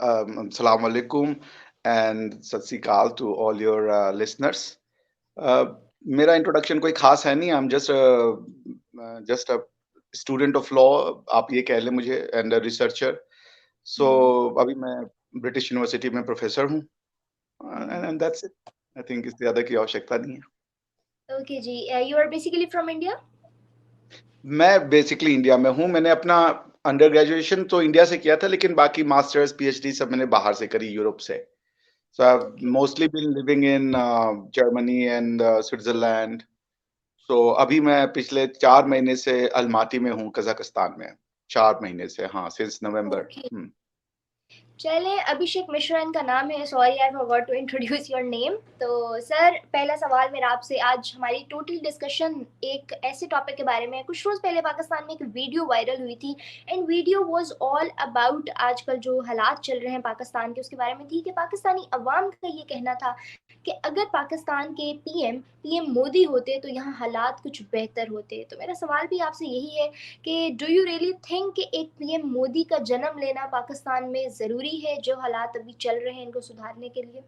Assalamu alaikum and सत श्री अकाल to all your listeners. मेरा इंट्रोडक्शन कोई खास है नहीं. I am just a student of law, आप ये कह लें मुझे, एंड अ रिसर्चर. सो हुँ, अभी मैं ब्रिटिश यूनिवर्सिटी में प्रोफेसर हूँ, हुँ। And that's it. I think इससे ज़्यादा की आवश्यकता नहीं है. Okay ji, you are basically from India? मैं बेसिकली इंडिया में हूँ. मैंने अपना अंडर ग्रेजुएशन तो इंडिया से किया था, लेकिन बाकी मास्टर्स पीएचडी सब मैंने बाहर से करी, यूरोप से. So I've okay, mostly been living in Germany and Switzerland. So अभी मैं पिछले 4 महीने से अलमाटी में हूँ, कजाकिस्तान में. 4 महीने से, हाँ, since November. ओके। हम्म. चलें, अभिषेक मिश्रा इनका नाम है, sorry I forgot to introduce your name. तो सर, पहला सवाल मेरा आपसे, आज हमारी टोटल डिस्कशन एक ऐसे टॉपिक के बारे में है। कुछ रोज़ पहले पाकिस्तान में एक वीडियो वायरल हुई थी and video was all about आजकल जो हालात चल रहे हैं पाकिस्तान के, उसके बारे में थी कि पाकिस्तानी अवाम का ये कहना था कि अगर पाकिस्तान के पीएम मोदी होते तो यहाँ हालात कुछ बेहतर होते। तो मेरा सवाल भी आपसे यही है कि डू यू रियली थिंक कि एक पीएम मोदी का जन्म लेना पाकिस्तान में ज़रूरी है, जो हालात अभी चल रहे हैं इनको सुधारने के लिए?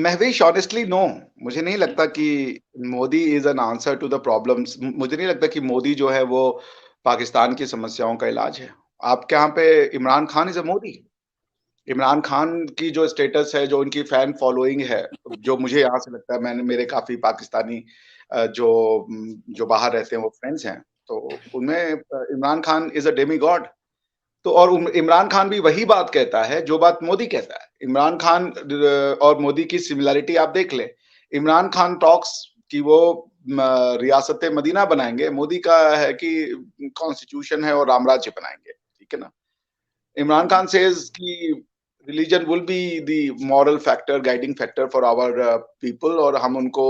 Mahvesh, honestly no. मुझे नहीं लगता कि Modi is an answer to the problems. मुझे नहीं लगता कि मोदी जो है वो पाकिस्तान की समस्याओं का इलाज है. आपके यहाँ पे इमरान खान इज अ मोदी. इमरान खान की जो स्टेटस है, जो उनकी फैन फॉलोइंग है, जो मुझे यहाँ से लगता है, मैंने मेरे काफ़ी पाकिस्तानी जो बाहर रहते हैं वो फ्रेंड्स हैं, तो उनमें Imran Khan is a demigod. तो और इमरान खान भी वही बात कहता है जो बात मोदी कहता है. इमरान खान और मोदी की सिमिलैरिटी आप देख लें. इमरान खान टॉक्स कि वो रियासत मदीना बनाएंगे. मोदी का है कि कॉन्स्टिट्यूशन है और राम राज्य बनाएंगे. ठीक है ना. Imran हम्म, Khan says कि religion will be the moral factor, guiding factor for our people, और हम उनको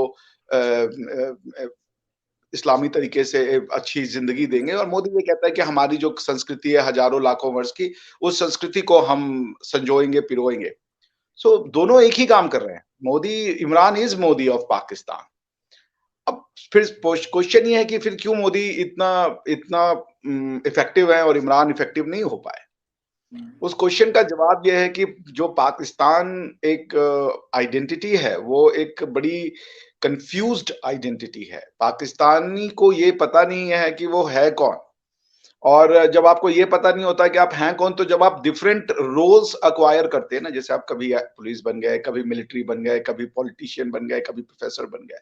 इस्लामी तरीके से अच्छी जिंदगी देंगे. और मोदी ये कहता है कि हमारी जो संस्कृति है हजारों लाखों वर्ष की, उस संस्कृति को हम संजोएंगे, पिरोएंगे. सो दोनों एक ही काम कर रहे हैं. Modi, Imran is Modi of Pakistan. अब फिर क्वेश्चन ये है कि फिर क्यों मोदी इतना इतना इफेक्टिव है और इमरान इफेक्टिव नहीं हो पाए. हम्म, उस क्वेश्चन का जवाब यह है कि जो पाकिस्तान एक आइडेंटिटी है, वो एक बड़ी कंफ्यूज्ड आइडेंटिटी है. पाकिस्तानी को ये पता नहीं है कि वो है कौन. और जब आपको ये पता नहीं होता कि आप हैं कौन, तो जब आप डिफरेंट रोल्स अक्वायर करते हैं ना, जैसे आप कभी पुलिस बन गए, कभी मिलिट्री बन गए, कभी पॉलिटिशियन बन गए, कभी प्रोफेसर बन गए,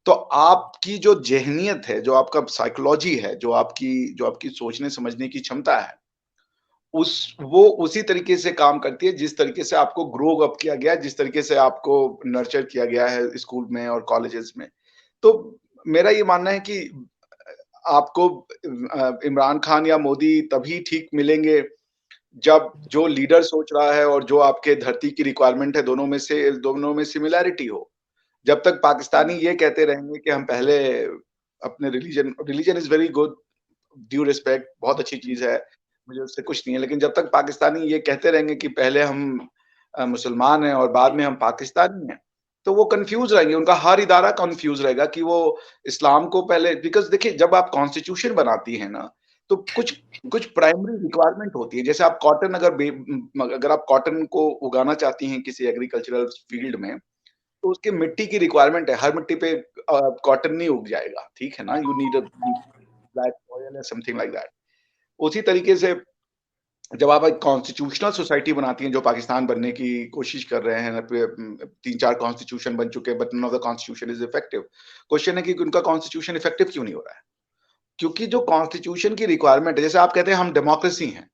तो आपकी जो ज़हनियत है, जो आपका साइकोलॉजी है, जो आपकी सोचने समझने की क्षमता है, वो उसी तरीके से काम करती है जिस तरीके से आपको ग्रो अप किया गया है, जिस तरीके से आपको नर्चर किया गया है स्कूल में और कॉलेजेस में. तो मेरा ये मानना है कि आपको इमरान खान या मोदी तभी ठीक मिलेंगे जब जो लीडर सोच रहा है और जो आपके धरती की रिक्वायरमेंट है, दोनों में सिमिलैरिटी हो. जब तक पाकिस्तानी हम्म, ये कहते रहेंगे कि हम पहले अपने religion is very good, due respect, बहुत अच्छी चीज है, मुझे उससे कुछ नहीं है. लेकिन जब तक पाकिस्तानी ये कहते रहेंगे कि पहले हम मुसलमान हैं और बाद में हम पाकिस्तानी हैं, तो वो कंफ्यूज रहेंगे. उनका हर इदारा कंफ्यूज रहेगा कि वो इस्लाम को पहले, बिकॉज देखिए, जब आप कॉन्स्टिट्यूशन बनाती है ना, तो कुछ कुछ प्राइमरी रिक्वायरमेंट होती है. जैसे आप कॉटन, अगर आप कॉटन को उगाना चाहती हैं किसी एग्रीकल्चरल फील्ड में, तो उसकी मिट्टी की रिक्वायरमेंट है. हर मिट्टी पे कॉटन नहीं उग जाएगा. ठीक है ना. You need a black soil या समथिंग लाइक दैट. उसी तरीके से जब आप एक कॉन्स्टिट्यूशनल सोसाइटी बनाती हैं, जो पाकिस्तान बनने की कोशिश कर रहे हैं, 3-4 कॉन्स्टिट्यूशन बन चुके हैं, but none of the constitution is effective. Question है कि उनका कॉन्स्टिट्यूशन इफेक्टिव क्यों नहीं हो रहा है. क्योंकि जो कॉन्स्टिट्यूशन की रिक्वायरमेंट है, जैसे आप कहते हैं हम डेमोक्रेसी हैं.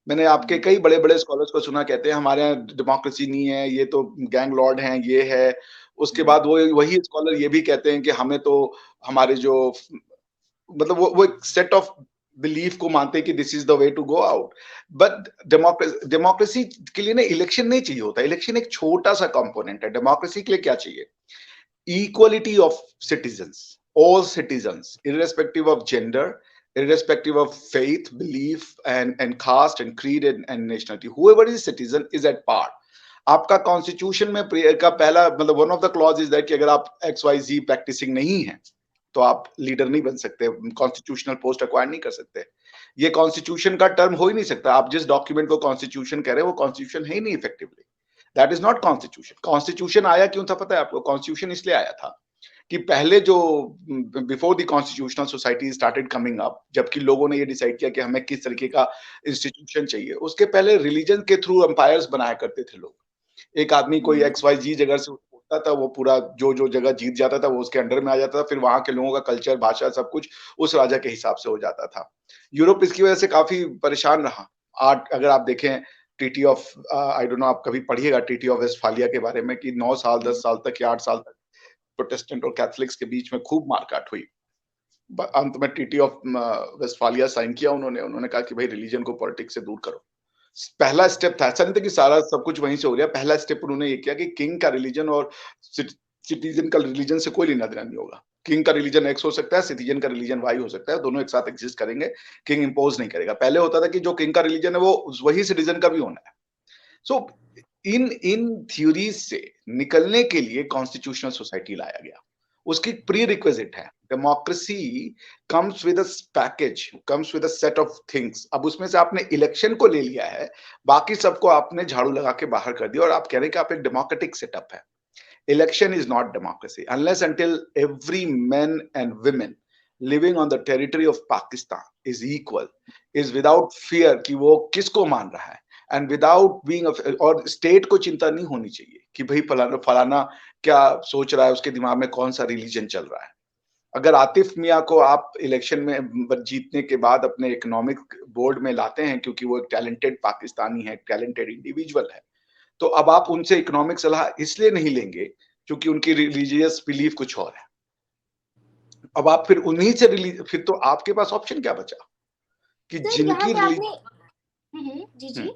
मैंने आपके हम्म, कई बड़े बड़े स्कॉलर्स को सुना कहते हैं हमारे यहाँ डेमोक्रेसी नहीं है, ये तो गैंग लॉर्ड हैं, ये है. उसके हम्म, बाद वो वही स्कॉलर ये भी कहते हैं कि हमें तो हमारे जो, मतलब वो एक सेट ऑफ बिलीफ को मानते हैं कि this is the way to go out. But democracy के लिए ना इलेक्शन नहीं चाहिए होता. इलेक्शन एक छोटा सा कंपोनेंट है. डेमोक्रेसी के लिए क्या चाहिए? Equality of citizens. All citizens, irrespective of gender, irrespective of faith, belief, and caste and creed and nationality, whoever is citizen is at par. आपका कॉन्स्टिट्यूशन में का पहला, मतलब one of the clause is that कि अगर आप x Y जी practising नहीं है, तो आप लीडर नहीं बन सकते, कॉन्स्टिट्यूशनल पोस्ट अक्वायर नहीं कर सकते. ये कॉन्स्टिट्यूशन का टर्म हो ही नहीं सकता। आप जिस डॉक्यूमेंट को कॉन्स्टिट्यूशन कह रहे हैं वो कॉन्स्टिट्यूशन है ही नहीं effectively. That is not constitution. Constitution आया क्यों था पता है आपको? कॉन्स्टिट्यूशन इसलिए आया था कि पहले जो before the constitutional society started coming up, जबकि लोगों ने ये डिसाइड किया कि हमें किस तरीके का इंस्टीट्यूशन चाहिए, उसके पहले रिलीजन के थ्रू एम्पायर्स बनाया करते थे लोग। एक आदमी कोई एक्स वाई जी जगह से उठता था, वो पूरा जो जो जगह जीत जाता था वो उसके अंडर में आ जाता था, फिर वहां के लोगों का कल्चर, भाषा, सब कुछ उस राजा के हिसाब से हो जाता था। यूरोप इसकी वजह से काफी परेशान रहा। आर्ट अगर आप देखें, treaty of I don't know, आप कभी पढ़िएगा ट्रीटी ऑफ वेस्टफालिया के बारे में, कि 9 साल 10 साल तक या 8 साल तक प्रोटेस्टेंट और कैथोलिक्स के बीच में खूब मारकाट हुई। अंत में ट्रीटी ऑफ वेस्टफालिया साइन किया उन्होंने कहा कि भाई रिलीजन को पॉलिटिक्स से दूर करो। पहला स्टेप था, ऐसा नहीं था कि सारा सब कुछ वहीं से हो गया। पहला स्टेप उन्होंने ये किया कि किंग का रिलीजन और सिटीजन का रिलीजन से कोई लेना देना नहीं होगा। किंग का रिलीजन एक्स हो सकता है, सिटीजन का रिलीजन वाई हो सकता है, दोनों एक साथ एग्जिस्ट करेंगे, किंग इंपोज नहीं करेगा। पहले होता था कि जो किंग का रिलीजन है वो वही सिटीजन का भी होना है। सो इन इन थ्योरीज से निकलने के लिए कॉन्स्टिट्यूशनल सोसाइटी लाया गया। उसकी प्री रिक्विजिट है democracy comes with a package, comes with a set of things. अब उसमें से आपने इलेक्शन को ले लिया है, बाकी सबको आपने झाड़ू लगा के बाहर कर दिया और आप कह रहे हैं कि आप एक डेमोक्रेटिक सेटअप है। Election is not democracy unless until every man and women living on the territory of Pakistan is equal, is without fear कि वो किसको मान रहा है, and without being और स्टेट को चिंता नहीं होनी चाहिए कि भाई फलाना फलाना क्या सोच रहा है, उसके दिमाग में कौन सा रिलीजन चल रहा है। अगर आतिफ मियाँ को आप इलेक्शन में जीतने के बाद अपने इकोनॉमिक बोर्ड में लाते हैं क्योंकि वो एक टैलेंटेड पाकिस्तानी है, टैलेंटेड इंडिविजुअल है, तो अब आप उनसे इकोनॉमिक सलाह इसलिए नहीं लेंगे क्योंकि उनकी रिलीजियस बिलीफ कुछ और है। अब आप फिर उन्हीं से फिर तो आपके पास ऑप्शन क्या बचा कि जिनकी जी जी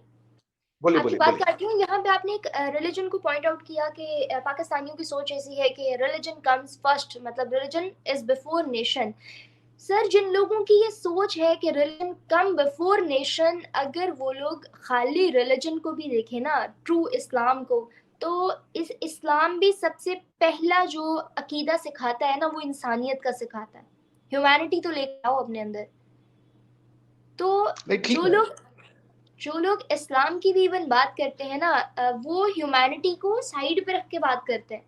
बोलिए आपकी बोलिए बात बोलिए। काट रही हूँ। यहाँ पे आपने एक रिलीजन को पॉइंट आउट किया कि पाकिस्तानियों की सोच ऐसी है कि रिलीजन कम्स फर्स्ट, मतलब religion is before nation. Sir, जिन लोगों की ये सोच है कि रिलीजन कम बिफोर नेशन, अगर वो लोग खाली रिलीजन को भी देखें ना, ट्रू इस्लाम को, तो इस इस्लाम भी सबसे पहला जो अकीदा सिखाता है ना, वो इंसानियत का सिखाता है। ह्यूमैनिटी तो लेकर आओ अपने अंदर। तो नहीं ठीक है, जो लोग इस्लाम की भी इवन बात करते हैं ना, वो ह्यूमैनिटी को साइड पे रख के बात करते हैं।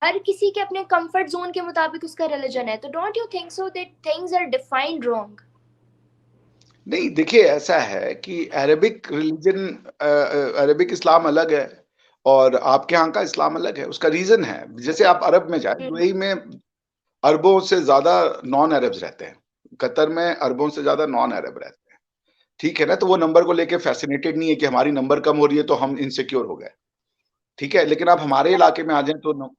हर किसी के अपने कंफर्ट जोन के मुताबिक उसका रिलीजन है। तो don't you think so that things are defined wrong? नहीं देखिए ऐसा है कि अरेबिक रिलीजन, अरेबिक इस्लाम अलग है और आपके यहाँ का इस्लाम अलग है। उसका रीजन है, जैसे आप अरब में जाए, यूएई में अरबों से ज्यादा नॉन अरब्स रहते हैं, कतर में अरबों से ज्यादा नॉन अरब रहते हैं, ठीक है ना। तो वो नंबर को लेके फैसिनेटेड नहीं है कि हमारी नंबर कम हो रही है तो हम इनसिक्योर हो गए, ठीक है। लेकिन आप हमारे इलाके में आ जाए तो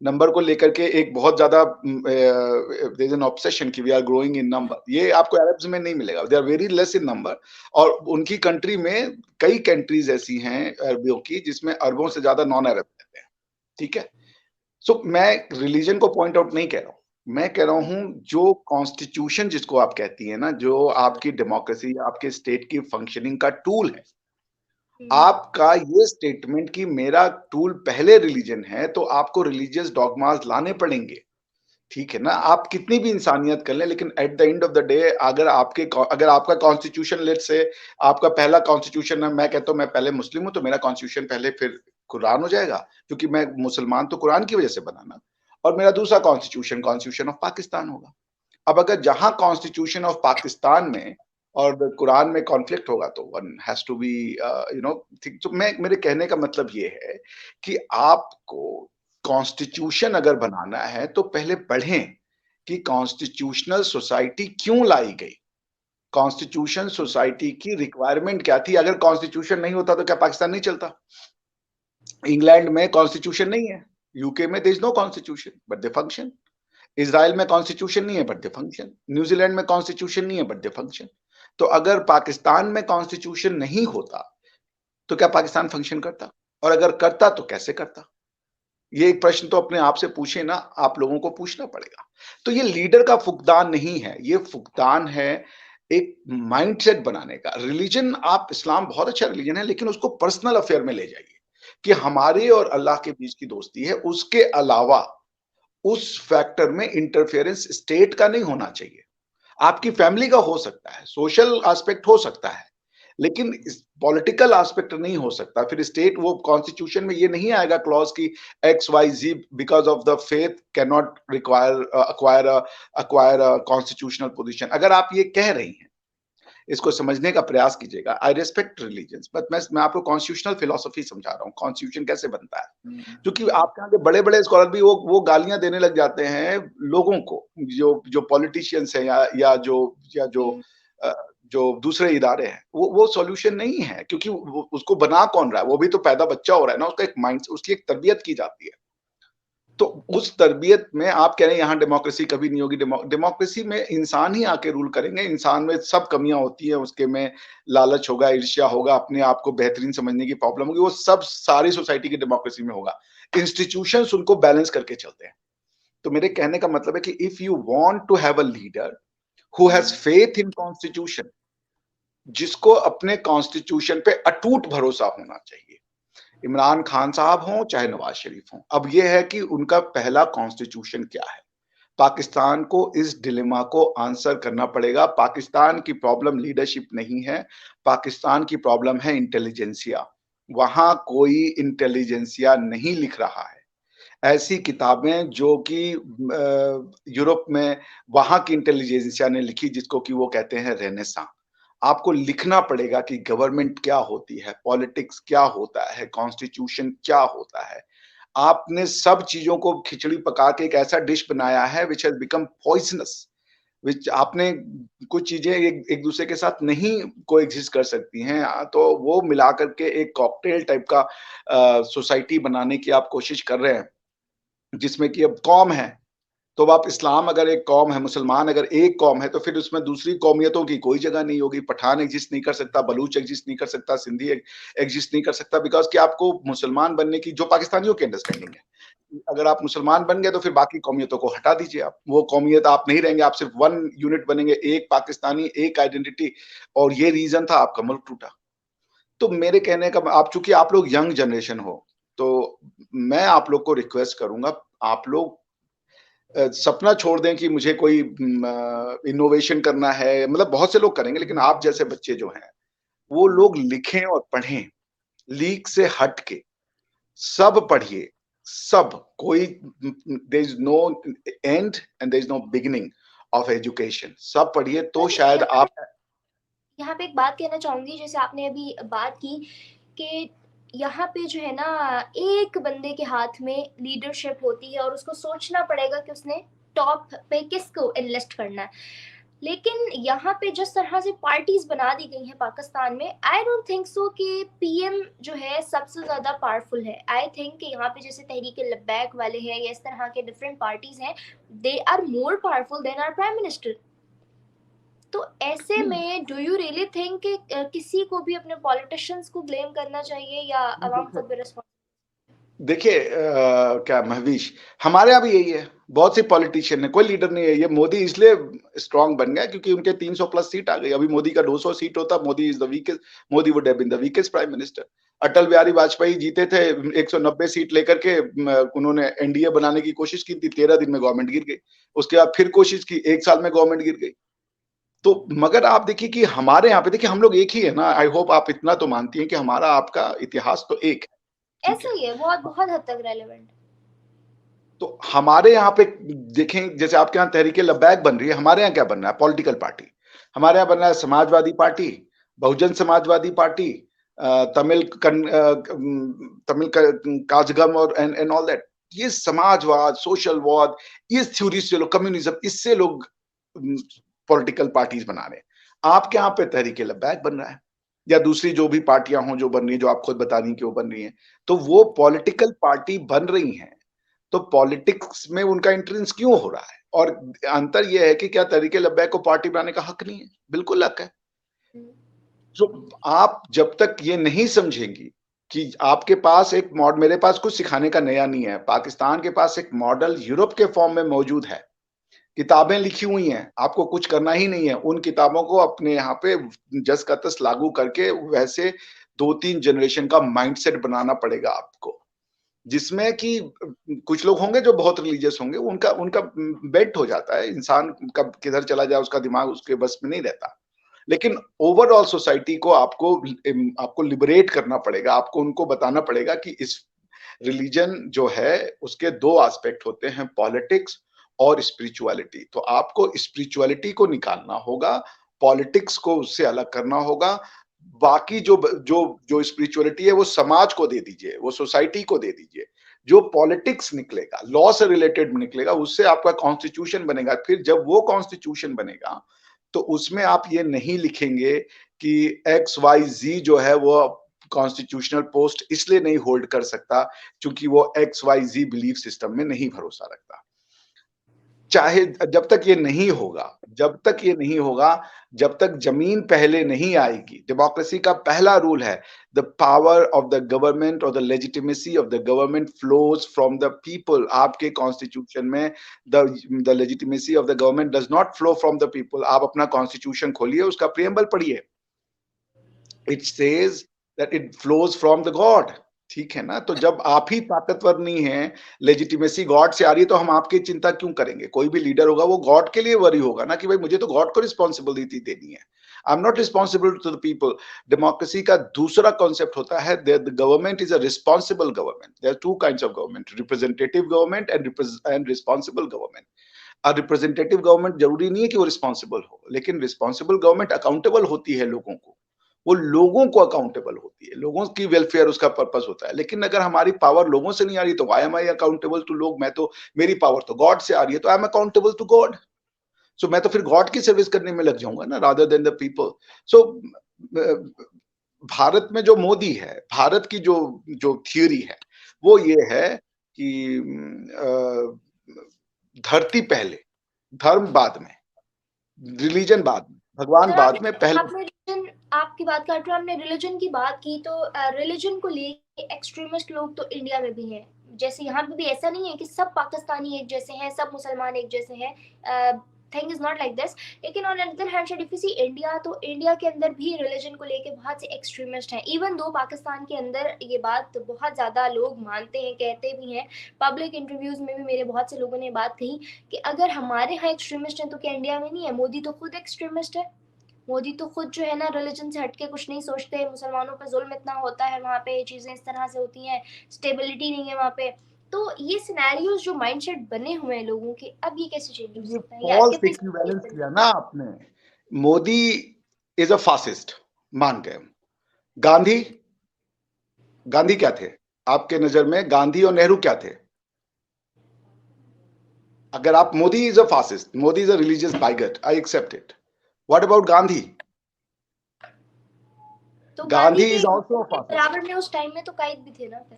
नंबर को लेकर के एक बहुत ज्यादा देयर इज एन ऑब्सेशन कि we are growing in number. ये आपको अरब्स में नहीं मिलेगा, they are very less in number. और उनकी कंट्री में कई कंट्रीज ऐसी हैं अरबियों की जिसमें अरबों से ज्यादा नॉन अरब रहते हैं, ठीक है। सो मैं रिलीजन को पॉइंट आउट नहीं कह रहा हूँ, मैं कह रहा हूँ जो कॉन्स्टिट्यूशन जिसको आप कहती है ना, जो आपकी डेमोक्रेसी, आपके स्टेट की फंक्शनिंग का टूल है, आपका ये स्टेटमेंट कि मेरा टूल पहले रिलीजन है, तो आपको रिलीजियस डॉगमास लाने पड़ेंगे, ठीक है ना। आप कितनी भी इंसानियत कर लें, लेकिन at the end of the day अगर आपका कॉन्स्टिट्यूशन, लेट्स से आपका पहला कॉन्स्टिट्यूशन है, मैं कहता हूं मैं पहले मुस्लिम हूं तो मेरा कॉन्स्टिट्यूशन पहले फिर कुरान हो जाएगा, क्योंकि मैं मुसलमान तो कुरान की वजह से बना ना। और मेरा दूसरा कॉन्स्टिट्यूशन ऑफ पाकिस्तान होगा। अब अगर जहां कॉन्स्टिट्यूशन ऑफ पाकिस्तान में और कुरान में कॉन्फ्लिक्ट होगा तो one has to be you know think. तो मेरे कहने का मतलब ये है कि आपको कॉन्स्टिट्यूशन अगर बनाना है तो पहले पढ़ें कि कॉन्स्टिट्यूशनल सोसाइटी क्यों लाई गई, कॉन्स्टिट्यूशन सोसाइटी की रिक्वायरमेंट क्या थी। अगर कॉन्स्टिट्यूशन नहीं होता तो क्या पाकिस्तान नहीं चलता? इंग्लैंड में कॉन्स्टिट्यूशन नहीं है, यूके में there is no constitution but they function, Israel में कॉन्स्टिट्यूशन नहीं है बट दे फंक्शन, न्यूजीलैंड में कॉन्स्टिट्यूशन नहीं है बट दे फंक्शन। तो अगर पाकिस्तान में कॉन्स्टिट्यूशन नहीं होता तो क्या पाकिस्तान फंक्शन करता? और अगर करता तो कैसे करता? ये एक प्रश्न तो अपने आप से पूछे ना, आप लोगों को पूछना पड़ेगा। तो ये लीडर का फुकदान नहीं है, ये फुकदान है एक माइंडसेट बनाने का। रिलीजन, आप इस्लाम बहुत अच्छा रिलीजन है, लेकिन उसको पर्सनल अफेयर में ले जाइए कि हमारे और अल्लाह के बीच की दोस्ती है, उसके अलावा उस फैक्टर में इंटरफेरेंस स्टेट का नहीं होना चाहिए। आपकी फैमिली का हो सकता है, सोशल एस्पेक्ट हो सकता है, लेकिन इस पॉलिटिकल एस्पेक्ट नहीं हो सकता। फिर स्टेट वो कॉन्स्टिट्यूशन में ये नहीं आएगा क्लॉज़ कि X, Y, Z because of the faith can not acquire a constitutional position. अगर आप ये कह रही हैं, इसको समझने का प्रयास कीजिएगा। आई रिस्पेक्ट रिलिजन्स, बट मैं आपको कॉन्स्टिट्यूशनल फिलॉसफी समझा रहा हूँ, कॉन्स्टिट्यूशन कैसे बनता है। हम्म। क्योंकि आपके यहाँ के बड़े-बड़े स्कॉलर भी वो गालियाँ देने लग जाते हैं लोगों को, जो जो पॉलिटिशियंस हैं या हम्म। अ, जो दूसरे इदारे हैं, वो सॉल्यूशन नहीं है, क्योंकि वो उसको बना कौन रहा है? वो भी तो पैदा बच्चा हो रहा है ना, उसका एक माइंड, उसकी एक तरबियत की जाती है। तो उस तरबियत में आप कह रहे हैं यहाँ डेमोक्रेसी कभी नहीं होगी। डेमोक्रेसी में इंसान ही आके रूल करेंगे। इंसान में सब कमियां होती हैं, उसके में लालच होगा, ईर्ष्या होगा, अपने आप को बेहतरीन समझने की प्रॉब्लम होगी, वो सब सारी सोसाइटी की डेमोक्रेसी में होगा। इंस्टीट्यूशंस उनको बैलेंस करके चलते हैं। तो मेरे कहने का मतलब है कि if you want to have a leader who has hmm. Faith in constitution, जिसको अपने कॉन्स्टिट्यूशन पे अटूट भरोसा होना चाहिए, इमरान खान साहब हों चाहे नवाज शरीफ हों। अब ये है कि उनका पहला कॉन्स्टिट्यूशन क्या है? पाकिस्तान को इस डिलेमा को आंसर करना पड़ेगा। पाकिस्तान की प्रॉब्लम लीडरशिप नहीं है, पाकिस्तान की प्रॉब्लम है इंटेलिजेंसिया। वहाँ कोई इंटेलिजेंसिया नहीं लिख रहा है। ऐसी किताबें जो कि यूरोप में वहाँ की इंटेलिजेंसिया ने लिखी, जिसको कि वो कहते हैं रेनेसां। आपको लिखना पड़ेगा कि गवर्नमेंट क्या होती है, पॉलिटिक्स क्या होता है, कॉन्स्टिट्यूशन क्या होता है। आपने सब चीज़ों को खिचड़ी पका के एक ऐसा डिश बनाया है which has become poisonous, which आपने कुछ चीज़ें एक दूसरे के साथ नहीं कोएग्जिस्ट कर सकती हैं। तो वो मिला कर के एक कॉकटेल टाइप का सोसाइटी बनाने की आप कोशिश कर रहे हैं, जिसमें कि अब कौम है, तो अब आप इस्लाम अगर एक कौम है, मुसलमान अगर एक कौम है, तो फिर उसमें दूसरी कौमियतों की कोई जगह नहीं होगी। पठान एग्जिस्ट नहीं कर सकता, बलूच एग्जिस्ट नहीं कर सकता, सिंधी एग्जिस्ट नहीं कर सकता, बिकॉज़ कि आपको मुसलमान बनने की जो पाकिस्तानियों की अंडरस्टैंडिंग है, अगर आप मुसलमान बन गए तो फिर बाकी कौमियतों को हटा दीजिए आप। वो कौमियत आप नहीं रहेंगे, आप सिर्फ वन यूनिट बनेंगे, एक पाकिस्तानी, एक आइडेंटिटी, और ये रीज़न था आपका मुल्क टूटा। तो मेरे कहने का, आप चूँकि आप लोग यंग जनरेशन हो, तो मैं आप लोग को रिक्वेस्ट करूँगा, आप लोग सपना छोड़ दें कि मुझे कोई इनोवेशन करना है, मतलब बहुत से लोग करेंगे, लेकिन आप जैसे बच्चे जो हैं, वो लोग लिखें और पढ़ें, लीक से हट के, सब पढ़िए, सब, कोई there is no end and there is no beginning of education, सब पढ़िए तो सर शायद आप। यहाँ पे एक बात कहना चाहूंगी, जैसे आपने अभी बात की कि यहाँ पे जो है ना, एक बंदे के हाथ में लीडरशिप होती है और उसको सोचना पड़ेगा कि उसने टॉप पे किसको इन्वेस्ट करना है। लेकिन यहाँ पे जिस तरह से पार्टीज बना दी गई हैं पाकिस्तान में, आई डोंट थिंक सो कि पीएम जो है सबसे ज्यादा पावरफुल है। आई थिंक कि यहाँ पे जैसे तहरीक लब्बैक वाले हैं या इस तरह के डिफरेंट पार्टीज हैं, they are more powerful than our prime minister. तो ऐसे में डू यू रियली थिंक कि किसी को भी अपने पॉलिटिशियंस को ब्लेम करना चाहिए या अवाम खुद भी रिस्पॉन्सिबल? देखिए क्या महवीश, हमारे यहाँ भी यही है, बहुत से पॉलिटिशियन है, कोई लीडर नहीं है। ये मोदी इसलिए स्ट्रांग बन गया क्योंकि उनके 300 प्लस सीट आ गई। अभी मोदी का 200 सीट होता, Modi is the weakest, Modi would have been the weakest prime minister. Atal Bihari Vajpayee जीते थे 190 सीट लेकर के, उन्होंने एनडीए बनाने की कोशिश की थी, 13 दिन में गवर्नमेंट गिर गई। उसके बाद फिर कोशिश की, 1 साल में गवर्नमेंट गिर गई। तो मगर आप देखिए कि हमारे यहाँ पे, देखिए हम लोग एक ही है ना, आई होप आप इतना तो मानती हैं कि हमारा आपका इतिहास तो एक है, ठीक ऐसा है। ही है, बहुत बहुत हद तक रेलेवेंट। तो हमारे यहाँ पे देखें, जैसे आपके यहाँ तहरीके लब्बैक बन रही है, हमारे यहाँ क्या बन रहा है? Political party. हमारे यहाँ बन रहा है समाजवादी पार्टी, बहुजन समाजवादी पार्टी, तमिल काजगम और एंड ऑल दैट। ये समाजवाद, सोशलवाद, ये थ्योरी से लोग, कम्युनिज्म, इससे लोग पॉलिटिकल पार्टीज बना रहे हैं। आपके यहाँ पे तहरीके लब्बैक बन रहा है, या दूसरी जो भी पार्टियां हों जो बन रही है, जो आप खुद बता रही कि वो बन रही हैं, तो वो पॉलिटिकल पार्टी बन रही हैं, तो पॉलिटिक्स में उनका एंट्रेंस क्यों हो रहा है? और अंतर यह है कि क्या तहरीके लब्बैक को पार्टी बनाने का हक नहीं है? बिल्कुल हक है। तो आप जब तक ये नहीं समझेंगी कि आपके पास एक मॉड, मेरे पास कुछ सिखाने का नया नहीं है, पाकिस्तान के पास एक मॉडल यूरोप के फॉर्म में मौजूद है, किताबें लिखी हुई हैं, आपको कुछ करना ही नहीं है। उन किताबों को अपने यहाँ पे जस का तस लागू करके वैसे 2-3 जनरेशन का माइंडसेट बनाना पड़ेगा आपको। जिसमें कि कुछ लोग होंगे जो बहुत रिलीजियस होंगे, उनका उनका बेंट हो जाता है, इंसान कब किधर चला जाए उसका दिमाग उसके बस में नहीं रहता। लेकिन ओवरऑल सोसाइटी को आपको लिबरेट करना पड़ेगा, आपको उनको बताना पड़ेगा कि इस रिलीजन जो है उसके 2 एस्पेक्ट होते हैं, पॉलिटिक्स और स्पिरिचुअलिटी। तो आपको स्पिरिचुअलिटी को निकालना होगा, पॉलिटिक्स को उससे अलग करना होगा। बाकी जो स्पिरिचुअलिटी है वो समाज को दे दीजिए, वो सोसाइटी को दे दीजिए। जो पॉलिटिक्स निकलेगा, लॉ से रिलेटेड निकलेगा, उससे आपका कॉन्स्टिट्यूशन बनेगा। फिर जब वो कॉन्स्टिट्यूशन बनेगा, तो उसमें आप ये नहीं लिखेंगे कि एक्स वाई जी जो है वो कॉन्स्टिट्यूशनल पोस्ट इसलिए नहीं होल्ड कर सकता क्योंकि वो एक्स वाई जी बिलीफ सिस्टम में नहीं भरोसा रखता। चाहे जब तक ये नहीं होगा, जब तक जमीन पहले नहीं आएगी। डेमोक्रेसी का पहला रूल है, the power of the government और the legitimacy of the government flows from the people. आपके कॉन्स्टिट्यूशन में the legitimacy of the government does not flow from the people. आप अपना कॉन्स्टिट्यूशन खोलिए, उसका प्रियम्बल पढ़िए, it says that it flows from the God. ठीक है ना? तो जब आप ही ताकतवर नहीं है, लेजिटिमेसी गॉड से आ रही है, तो हम आपकी चिंता क्यों करेंगे? कोई भी लीडर होगा वो गॉड के लिए वरी होगा ना, कि भाई मुझे तो गॉड को रिस्पॉन्सिबिलिटी देनी है, I am not responsible to the people. Democracy का दूसरा कॉन्सेप्ट होता है the government is a responsible government. There are two kinds of government, representative government and responsible government. Representative government जरूरी नहीं है कि वो रिस्पॉन्सिबल हो, लेकिन रिस्पॉन्सिबल गवर्नमेंट अकाउंटेबल होती है लोगों को, वो लोगों को अकाउंटेबल होती है, लोगों की वेलफेयर उसका पर्पस होता है। लेकिन अगर हमारी पावर लोगों से नहीं आ रही तो why am I accountable to लोग? मैं तो, मेरी पावर तो गॉड से आ रही है, तो I am accountable to God. So मैं तो फिर गॉड की सर्विस करने में लग जाऊंगा ना, रादर देन द पीपल। सो भारत में जो मोदी है, भारत की जो जो थियोरी है वो ये है कि धरती पहले, धर्म बाद में, रिलीजन बाद में, भगवान सर बाद में, पहले। आपने रिलीजन, आपकी बात काट रहा हूं, आपने रिलीजन की बात की, तो रिलीजन को लेके एक्सट्रीमिस्ट लोग तो इंडिया में भी हैं। जैसे यहाँ पे भी ऐसा नहीं है कि सब पाकिस्तानी एक जैसे हैं, सब मुसलमान एक जैसे हैं, thing is not like this. लेकिन on other hand if you see India, तो इंडिया के अंदर भी रिलीजन को लेके बहुत से एक्सट्रीमिस्ट हैं। इवन दो पाकिस्तान के अंदर ये बात बहुत ज़्यादा लोग मानते हैं, कहते भी हैं, पब्लिक इंटरव्यूज में भी मेरे बहुत से लोगों ने बात कही कि अगर हमारे यहाँ एक्सट्रीमिस्ट हैं तो क्या इंडिया में नहीं है? मोदी तो खुद एक्सट्रीमिस्ट है। मोदी तो खुद जो है ना रिलीजन से हटके कुछ नहीं सोचते, मुसलमानों पे जुल्म इतना होता है वहाँ पे, चीज़ें इस तरह से होती हैं, स्टेबिलिटी नहीं है वहाँ पे। तो ये सिनेरियोज जो माइंडसेट बने हुए हैं लोगों के, अब ये कैसे चेंज हो सकता है या फॉल्स कितनी इक्विवेलेंस किया ना आपने। मोदी इज अ फासिस्ट, मान गए। गांधी, गांधी क्या थे आपके नजर में? गांधी और नेहरू क्या थे? अगर आप, Modi is a fascist, Modi is a religious bigot, I accept it. What about Gandhi? तो गांधी के इज आल्सो अ फासिस्ट। बराबर में उस टाइम में तो कायद भी थे ना फिर।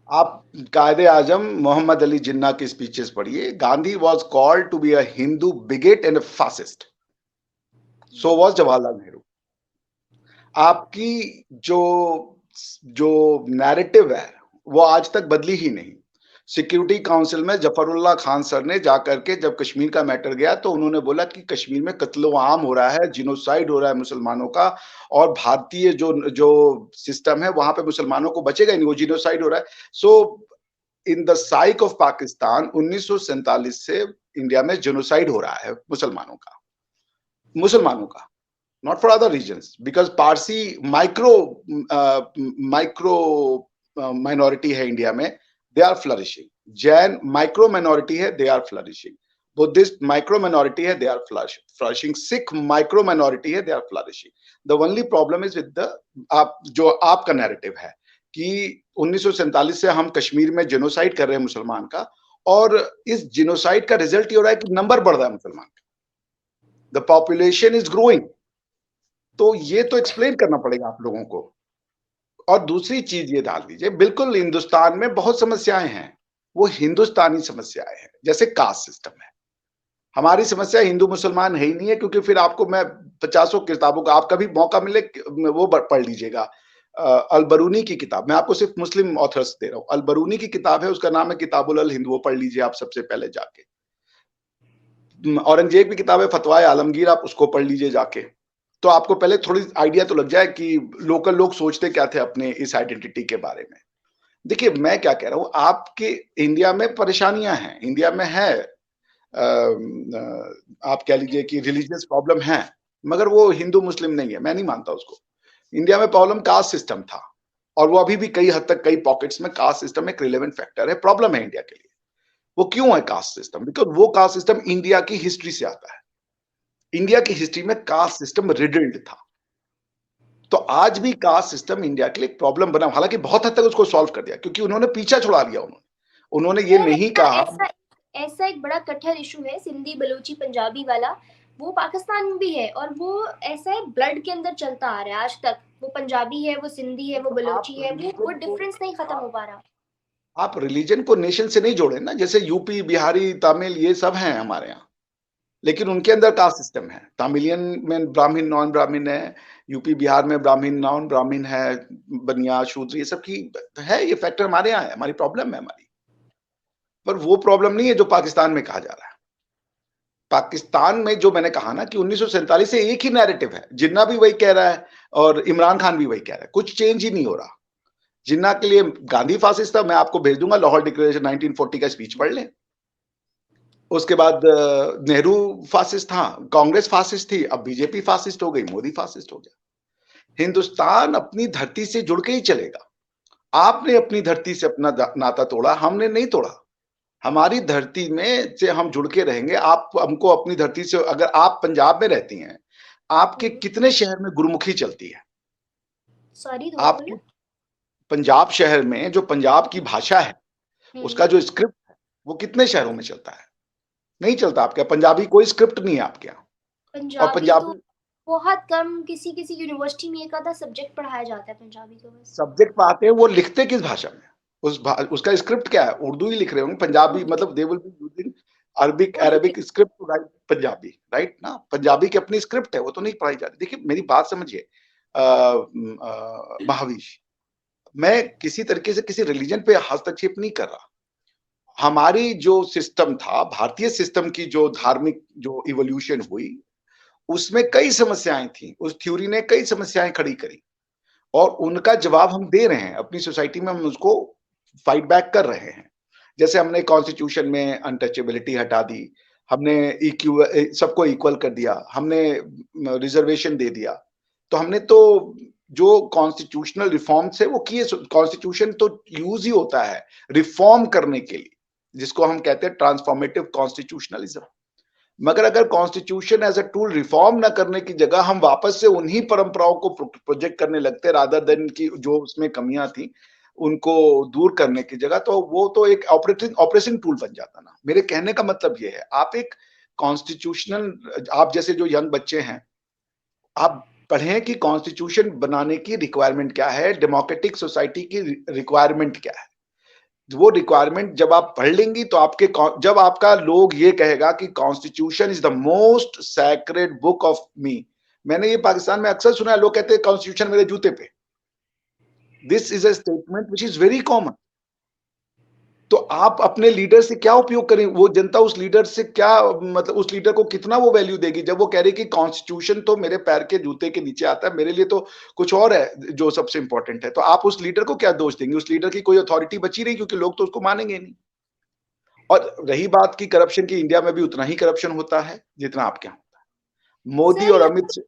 आप कायदे आजम मोहम्मद अली जिन्ना की स्पीचेस पढ़िए। Gandhi was called to be a Hindu bigot and a fascist, so was Jawaharlal Nehru. आपकी जो जो नैरेटिव है वो आज तक बदली ही नहीं। सिक्योरिटी काउंसिल में जफरुल्लाह खान सर ने जाकर के, जब कश्मीर का मैटर गया, तो उन्होंने बोला कि कश्मीर में कत्लो आम हो रहा है, जिनोसाइड हो रहा है मुसलमानों का, और भारतीय जो जो सिस्टम है वहां पे मुसलमानों को बचेगा नहीं, वो जिनोसाइड हो रहा है। So in the psyche of Pakistan 1947 से इंडिया में जिनोसाइड हो रहा है मुसलमानों का, मुसलमानों का, not for other regions, because Parsi micro minority है इंडिया में, they are flourishing. Jain micro minority है, they are flourishing. Buddhist micro minority है, they are flourishing. Sikh micro minority है, they are flourishing. The only problem is with the जो आपका narrative है कि 1947 से हम कश्मीर में जेनोसाइड कर रहे हैं मुसलमान का, और इस जेनोसाइड का रिजल्ट ये हो रहा है कि नंबर बढ़ रहा है मुसलमान का, द पॉपुलेशन इज ग्रोइंग। तो ये तो एक्सप्लेन करना पड़ेगा आप लोगों को। और दूसरी चीज ये डाल दीजिए, बिल्कुल हिंदुस्तान में बहुत समस्याएं हैं, वो हिंदुस्तानी समस्याएं हैं, जैसे कास्ट सिस्टम है। हमारी समस्या हिंदू मुसलमान है ही नहीं है, क्योंकि फिर आपको मैं 50 किताबों का, आप कभी मौका मिले वो पढ़ लीजिएगा, अल-बरूनी की किताब, मैं आपको सिर्फ मुस्लिम ऑथर्स दे रहा हूँ, अल-बरूनी की किताब है, उसका नाम है किताबुल अल हिंद, वो पढ़ लीजिए आप सबसे पहले जाके। औरंगजेब की किताब है फतवाए आलमगीर, आप उसको पढ़ लीजिए जाके, तो आपको पहले थोड़ी आइडिया तो लग जाए कि लोकल लोग सोचते क्या थे अपने इस आइडेंटिटी के बारे में। देखिए, मैं क्या कह रहा हूँ, आपके इंडिया में परेशानियाँ हैं, इंडिया में है आप कह लीजिए कि रिलीजियस प्रॉब्लम है, मगर वो हिंदू-मुस्लिम नहीं है, मैं नहीं मानता उसको। इंडिया में प्रॉब्लम कास्ट सिस्टम था और वो अभी भी कई हद तक कई पॉकेट्स में कास्ट सिस्टम एक रिलेवेंट फैक्टर है, प्रॉब्लम है इंडिया के लिए। वो क्यों है कास्ट सिस्टम? बिकॉज़ वो कास्ट सिस्टम इंडिया की हिस्ट्री से आता है। इंडिया की हिस्ट्री में कास्ट सिस्टम रिडल्ड था। तो आज भी कास्ट सिस्टम इंडिया के लिए एक प्रॉब्लम बना, हालाँकि बहुत हद तक उसको सॉल्व कर दिया क्योंकि उन्होंने पीछा छुड़ा लिया उन्होंने। उन्होंने ये सर नहीं ऐसा कहा ऐसा ऐसा एक बड़ा कट्टर इशू है सिंधी बलूची पंजाबी वाला, वो पाकिस्तान में भी है और वो ऐसा है ब्लड के अंदर चलता आ रहा है आज तक। वो पंजाबी है, वो सिंधी है, वो आप बलूची है, वो रिलीजन को डिफरेंस नहीं खत्म हो पा रहा। आप रिलीजन को नेशन से नहीं जोड़े ना, जैसे यूपी, बिहारी, तमिल ये सब हैं हमारे यहाँ, लेकिन उनके अंदर कास्ट सिस्टम है। तमिलियन में ब्राह्मण, नॉन ब्राह्मण है, यूपी, बिहार में ब्राह्मण, नॉन ब्राह्मण है, बनिया, शूद्र, ये सब की है, ये फैक्टर हमारे यहाँ है, हमारी प्रॉब्लम है हमारी। पर वो प्रॉब्लम नहीं है जो पाकिस्तान में कहा जा रहा है। पाकिस्तान में जो मैंने कहा ना कि 1947 से एक ही नैरेटिव है, जिन्ना भी वही कह रहा है और इमरान खान भी वही कह रहा है, कुछ चेंज ही नहीं हो रहा। जिन्ना के लिए गांधी फासिस्ट था, मैं आपको भेज दूंगा लाहौर डिक्लेरेशन 1940 का स्पीच पढ़ लें। उसके बाद नेहरू फासिस्ट था, कांग्रेस फासिस्ट थी, अब बीजेपी फासिस्ट हो गई, मोदी फासिस्ट हो गया। हिंदुस्तान अपनी धरती से जुड़ के ही चलेगा। आपने अपनी धरती से अपना नाता तोड़ा, हमने नहीं तोड़ा। हमारी धरती में से हम जुड़ के रहेंगे। आप हमको अपनी धरती से, अगर आप पंजाब में रहती हैं, आपके कितने शहर में गुरुमुखी चलती है? सॉरी दोबारा आपके बोलिए। पंजाब शहर में जो पंजाब की भाषा है, उसका जो स्क्रिप्ट है, वो कितने शहरों में चलता है? नहीं चलता आपके यहाँ। पंजाबी कोई स्क्रिप्ट नहीं है आपके यहाँ। और पंजाबी तो पंजाबी बहुत कम, किसी किसी यूनिवर्सिटी में एक आधा सब्जेक्ट पढ़ाया जाता है पंजाबी का बस। सब्जेक्ट पढ़ाते हैं, वो लिखते किस भाषा में? उसका स्क्रिप्ट क्या है? उर्दू ही लिख रहे होंगे। पंजाबी उर्दू मतलब they will be using Arabic Urdu Arabic script to write Punjabi, right ना? पंजाबी की अपनी स्क्रिप्ट है, वो तो नहीं पढ़ाई जा रही। देखिए मेरी बात समझिए महावीश, मैं किसी तरीके से किसी रिलीजन पे हस्तक्षेप नहीं कर रहा। हमारी जो सिस्टम था, भारतीय सिस्टम की जो धार्मिक जो इवोल्यूशन हुई, उसमें कई समस्याएं थी। उस थ्योरी ने कई समस्याएं खड़ी करी और उनका जवाब हम दे रहे हैं अपनी सोसाइटी में, हम उसको फाइट बैक कर रहे हैं। जैसे हमने कॉन्स्टिट्यूशन में अनटचेबिलिटी हटा दी, हमने सबको इक्वल कर दिया, हमने रिजर्वेशन दे दिया। तो हमने तो जो कॉन्स्टिट्यूशनल रिफॉर्म्स है वो किए। कॉन्स्टिट्यूशन तो यूज ही होता है रिफॉर्म करने के लिए, जिसको हम कहते हैं ट्रांसफॉर्मेटिव कॉन्स्टिट्यूशनलिज्म। मगर अगर constitution as a tool reform ना करने की जगह हम वापस से उन्हीं परंपराओं को प्रोजेक्ट करने लगते, रादर देन की जो उसमें कमियां थी उनको दूर करने की जगह, तो वो तो एक ऑपरेटिंग टूल बन जाता ना। मेरे कहने का मतलब ये है, आप एक कॉन्स्टिट्यूशनल, आप जैसे जो यंग बच्चे हैं, आप पढ़ें कि कॉन्स्टिट्यूशन बनाने की रिक्वायरमेंट क्या है, डेमोक्रेटिक सोसाइटी की रिक्वायरमेंट क्या है। वो रिक्वायरमेंट जब आप पढ़ लेंगी तो आपके, जब आपका लोग ये कहेगा कि constitution is the most sacred book of me. मैंने ये पाकिस्तान में अक्सर सुना है, लोग कहते हैं कॉन्स्टिट्यूशन मेरे जूते पे। This is a statement which is very common. तो आप अपने लीडर से क्या उपयोग करें? वो जनता उस लीडर से क्या, मतलब उस लीडर को कितना वो वैल्यू देगी जब वो कह रही कि कॉन्स्टिट्यूशन तो मेरे पैर के जूते के नीचे आता है, मेरे लिए तो कुछ और है जो सबसे इंपॉर्टेंट है। तो आप उस लीडर को क्या दोष देंगे? उस लीडर की कोई अथॉरिटी बची नहीं, क्योंकि लोग तो उसको मानेंगे नहीं। और रही बात की करप्शन की, इंडिया में भी उतना ही करप्शन होता है जितना आपके यहाँ होता है। मोदी सर और अमित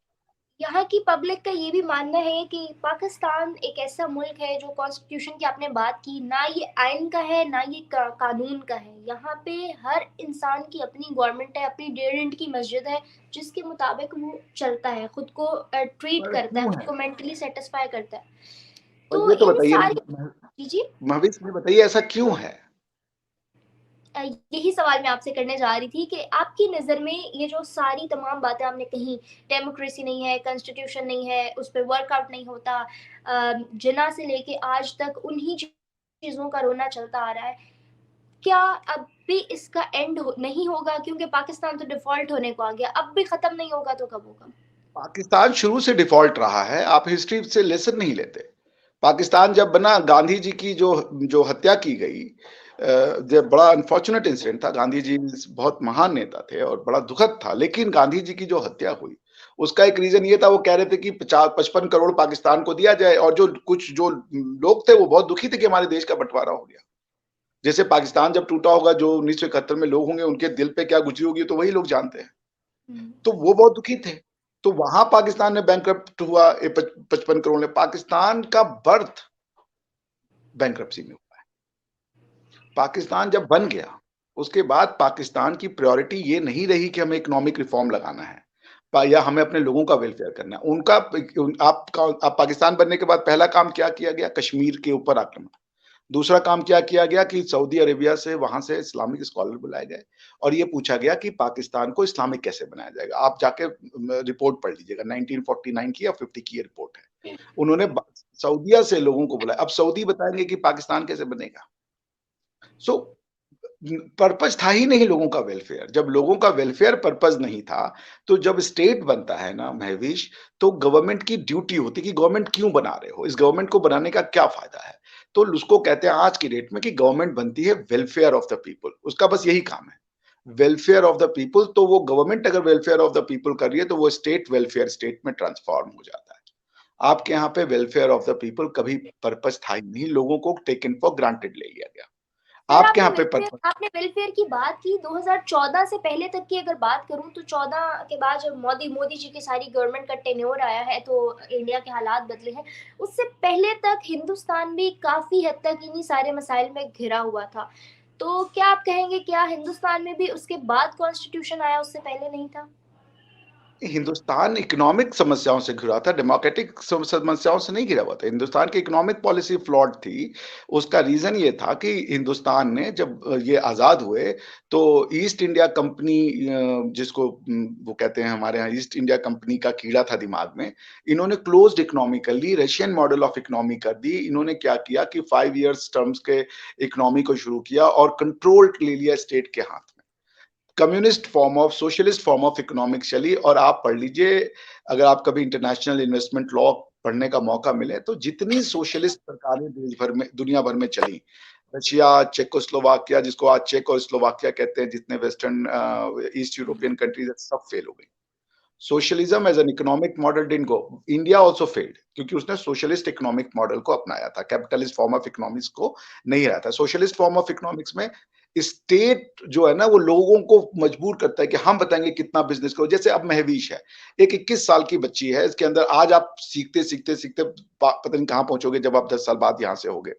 यहाँ की पब्लिक का ये भी मानना है कि पाकिस्तान एक ऐसा मुल्क है जो कॉन्स्टिट्यूशन की आपने बात की, ना ये आइन का है ना ये कानून का है। यहाँ पे हर इंसान की अपनी गवर्नमेंट है, अपनी 1.5 इंच की मस्जिद है जिसके मुताबिक वो चलता है, खुद को ट्रीट पर करता है, क्यों खुद है? को मेंटली सेटिस्फाई करता है। पर तो ये तो इन बताइए सारी जी जी महविश में, बताइए ऐसा क्यों है? यही सवाल मैं आपसे करने जा रही थी कि आपकी नज़र में ये जो सारी तमाम बातें आपने कही, डेमोक्रेसी नहीं है, कॉन्स्टिट्यूशन नहीं है, उस पे वर्कआउट नहीं होता, जिना से लेके आज तक उन्हीं चीज़ों का रोना चलता आ रहा है, क्या अब भी इसका एंड नहीं होगा? क्योंकि पाकिस्तान तो डिफॉल्ट होने को आ गया, अब भी खत्म नहीं होगा तो कब होगा? पाकिस्तान शुरू से डिफॉल्ट रहा है, आप हिस्ट्री से लेसन नहीं लेते। पाकिस्तान जब बना, गांधी जी की जो जो हत्या की गई, जब बड़ा अनफॉर्चुनेट इंसिडेंट था। गांधी जी बहुत महान नेता थे और बड़ा दुखद था, लेकिन गांधी जी की जो हत्या हुई उसका एक रीजन ये था, वो कह रहे थे कि 55 करोड़ पाकिस्तान को दिया जाए, और जो लोग थे वो बहुत दुखी थे कि हमारे देश का बंटवारा हो गया। जैसे पाकिस्तान जब टूटा होगा, जो 1971 में लोग होंगे, उनके दिल पे क्या गुजरी होगी तो वही लोग जानते हैं। तो वो बहुत दुखी थे। तो वहां पाकिस्तान में बैंकरप्ट हुआ 55 करोड़ में। पाकिस्तान का बर्थ बैंकरप्सी में हुआ है। पाकिस्तान जब बन गया, उसके बाद पाकिस्तान की प्रायोरिटी ये नहीं रही कि हमें इकोनॉमिक रिफॉर्म लगाना है या हमें अपने लोगों का वेलफेयर करना है। उनका आप पाकिस्तान बनने के बाद पहला काम क्या किया गया? कश्मीर के ऊपर आक्रमण। दूसरा काम क्या किया गया कि सऊदी अरेबिया से, वहां से इस्लामिक स्कॉलर बुलाए गए और ये पूछा गया कि पाकिस्तान को इस्लामिक कैसे बनाया जाएगा। आप जाके रिपोर्ट पढ़ लीजिएगा, 1949 की या 50 की ये रिपोर्ट है। उन्होंने सऊदिया से लोगों को बुलाया। अब सऊदी बताएंगे कि पाकिस्तान कैसे बनेगा। सो पर्पज था ही नहीं लोगों का वेलफेयर। जब लोगों का वेलफेयर पर्पज नहीं था, तो जब स्टेट बनता है ना महविश, तो गवर्नमेंट की ड्यूटी होती है कि गवर्नमेंट क्यों बना रहे हो, इस गवर्नमेंट को बनाने का क्या फायदा है। तो उसको कहते हैं आज की डेट में कि गवर्नमेंट बनती है वेलफेयर ऑफ द पीपल, उसका बस यही काम है, वेलफेयर ऑफ द पीपल। तो वो गवर्नमेंट अगर वेलफेयर ऑफ द पीपल कर रही है, तो वो स्टेट वेलफेयर स्टेट में ट्रांसफॉर्म हो जाता है। आपके यहाँ पे वेलफेयर ऑफ द पीपल कभी पर्पज था ही नहीं, लोगों को टेकन फॉर ग्रांटेड ले लिया गया। सर आपके यहाँ पे पर्पज, आपने वेलफेयर की बात की। 2014 से पहले तक की अगर बात करूं तो 14 के बाद जब मोदी जी की सारी गवर्नमेंट का टेन्योर आया है तो इंडिया के हालात बदले हैं। उससे पहले तक हिंदुस्तान भी काफी हद तक इन्हीं सारे मसाइल में घिरा हुआ था। तो क्या आप कहेंगे क्या हिंदुस्तान में भी उसके बाद कॉन्स्टिट्यूशन आया, उससे पहले नहीं था? हिंदुस्तान इकोनॉमिक समस्याओं से घिरा था, डेमोक्रेटिक समस्याओं से नहीं घिरा हुआ था। हिंदुस्तान की इकोनॉमिक पॉलिसी फ्लॉड थी। उसका रीजन ये था कि हिंदुस्तान ने जब ये आजाद हुए, तो ईस्ट इंडिया कंपनी, जिसको वो कहते हैं हमारे यहाँ ईस्ट इंडिया कंपनी का कीड़ा था दिमाग में, इन्होंने क्लोज्ड इकोनॉमी कर ली, रशियन मॉडल ऑफ इकोनॉमी कर दी। इन्होंने क्या किया कि 5 इयर्स टर्म्स के इकोनॉमी को शुरू किया और कंट्रोल ले लिया स्टेट के हाथ में। Communist form of, socialist form of economics चली। और आप पढ़ लीजिए, अगर आप कभी इंटरनेशनल इन्वेस्टमेंट लॉ पढ़ने का मौका मिले, तो जितनी सोशलिस्ट सरकारें देश भर में, दुनिया भर में चली, रशिया, चेकोस्लोवाकिया, जिसको आज चेक और स्लोवाकिया कहते हैं, जितने वेस्टर्न ईस्ट यूरोपियन कंट्रीज, सब फेल हो गई। Socialism as an economic model didn't go. India also failed, क्योंकि उसने सोशलिस्ट इकोनॉमिक मॉडल को अपनाया था, कैपिटलिस्ट फॉर्म ऑफ इकोनॉमिक्स को नहीं रहा था। सोशलिस्ट फॉर्म ऑफ इकोनॉमिक्स में स्टेट जो है ना, वो लोगों को मजबूर करता है कि हम बताएंगे कितना बिजनेस करो। जैसे अब महवीश है, एक 21 साल की बच्ची है, इसके अंदर आज आप सीखते सीखते सीखते पता नहीं कहां पहुंचोगे जब आप 10 साल बाद यहां से होगे।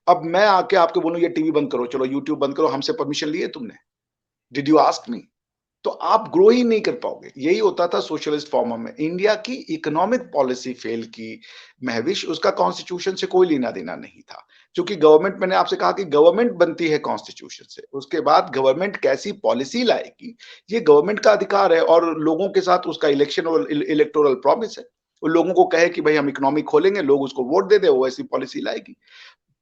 अब मैं आके आपको बोलूं ये टीवी बंद करो, चलो यूट्यूब बंद करो, हमसे परमिशन लिए तुमने? Did you ask me? तो आप ग्रो ही नहीं कर पाओगे। यही होता था सोशलिस्ट फॉर्म में। इंडिया की इकोनॉमिक पॉलिसी फेल की महविश, उसका कॉन्स्टिट्यूशन से कोई लेना देना नहीं था। क्योंकि गवर्नमेंट, मैंने आपसे कहा कि गवर्नमेंट बनती है कॉन्स्टिट्यूशन से, उसके बाद गवर्नमेंट कैसी पॉलिसी लाएगी ये गवर्नमेंट का अधिकार है, और लोगों के साथ उसका इलेक्शन और इलेक्टोरल प्रॉमिस है। वो लोगों को कहे कि भाई हम इकोनॉमी खोलेंगे, लोग उसको वोट दे दे, वो ऐसी पॉलिसी लाएगी।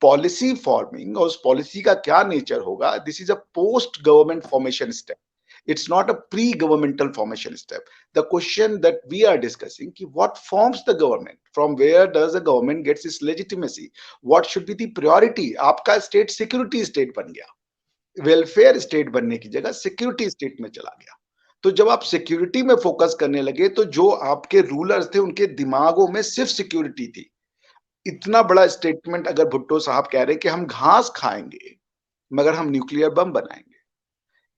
पॉलिसी फॉर्मिंग और उस पॉलिसी का क्या नेचर होगा, this is a post government formation step. It's not a pre-governmental formation step. The question that we are discussing, what forms the government? From where does the government gets its legitimacy? What should be the priority? आपका state security state बन गया, welfare state बनने की जगह security state में चला गया। तो जब आप सिक्योरिटी में फोकस करने लगे, तो जो आपके रूलर्स थे उनके दिमागों में सिर्फ सिक्योरिटी थी। इतना बड़ा स्टेटमेंट अगर भुट्टो साहब कह रहे हैं कि हम घास खाएंगे मगर हम न्यूक्लियर बम बनाएंगे,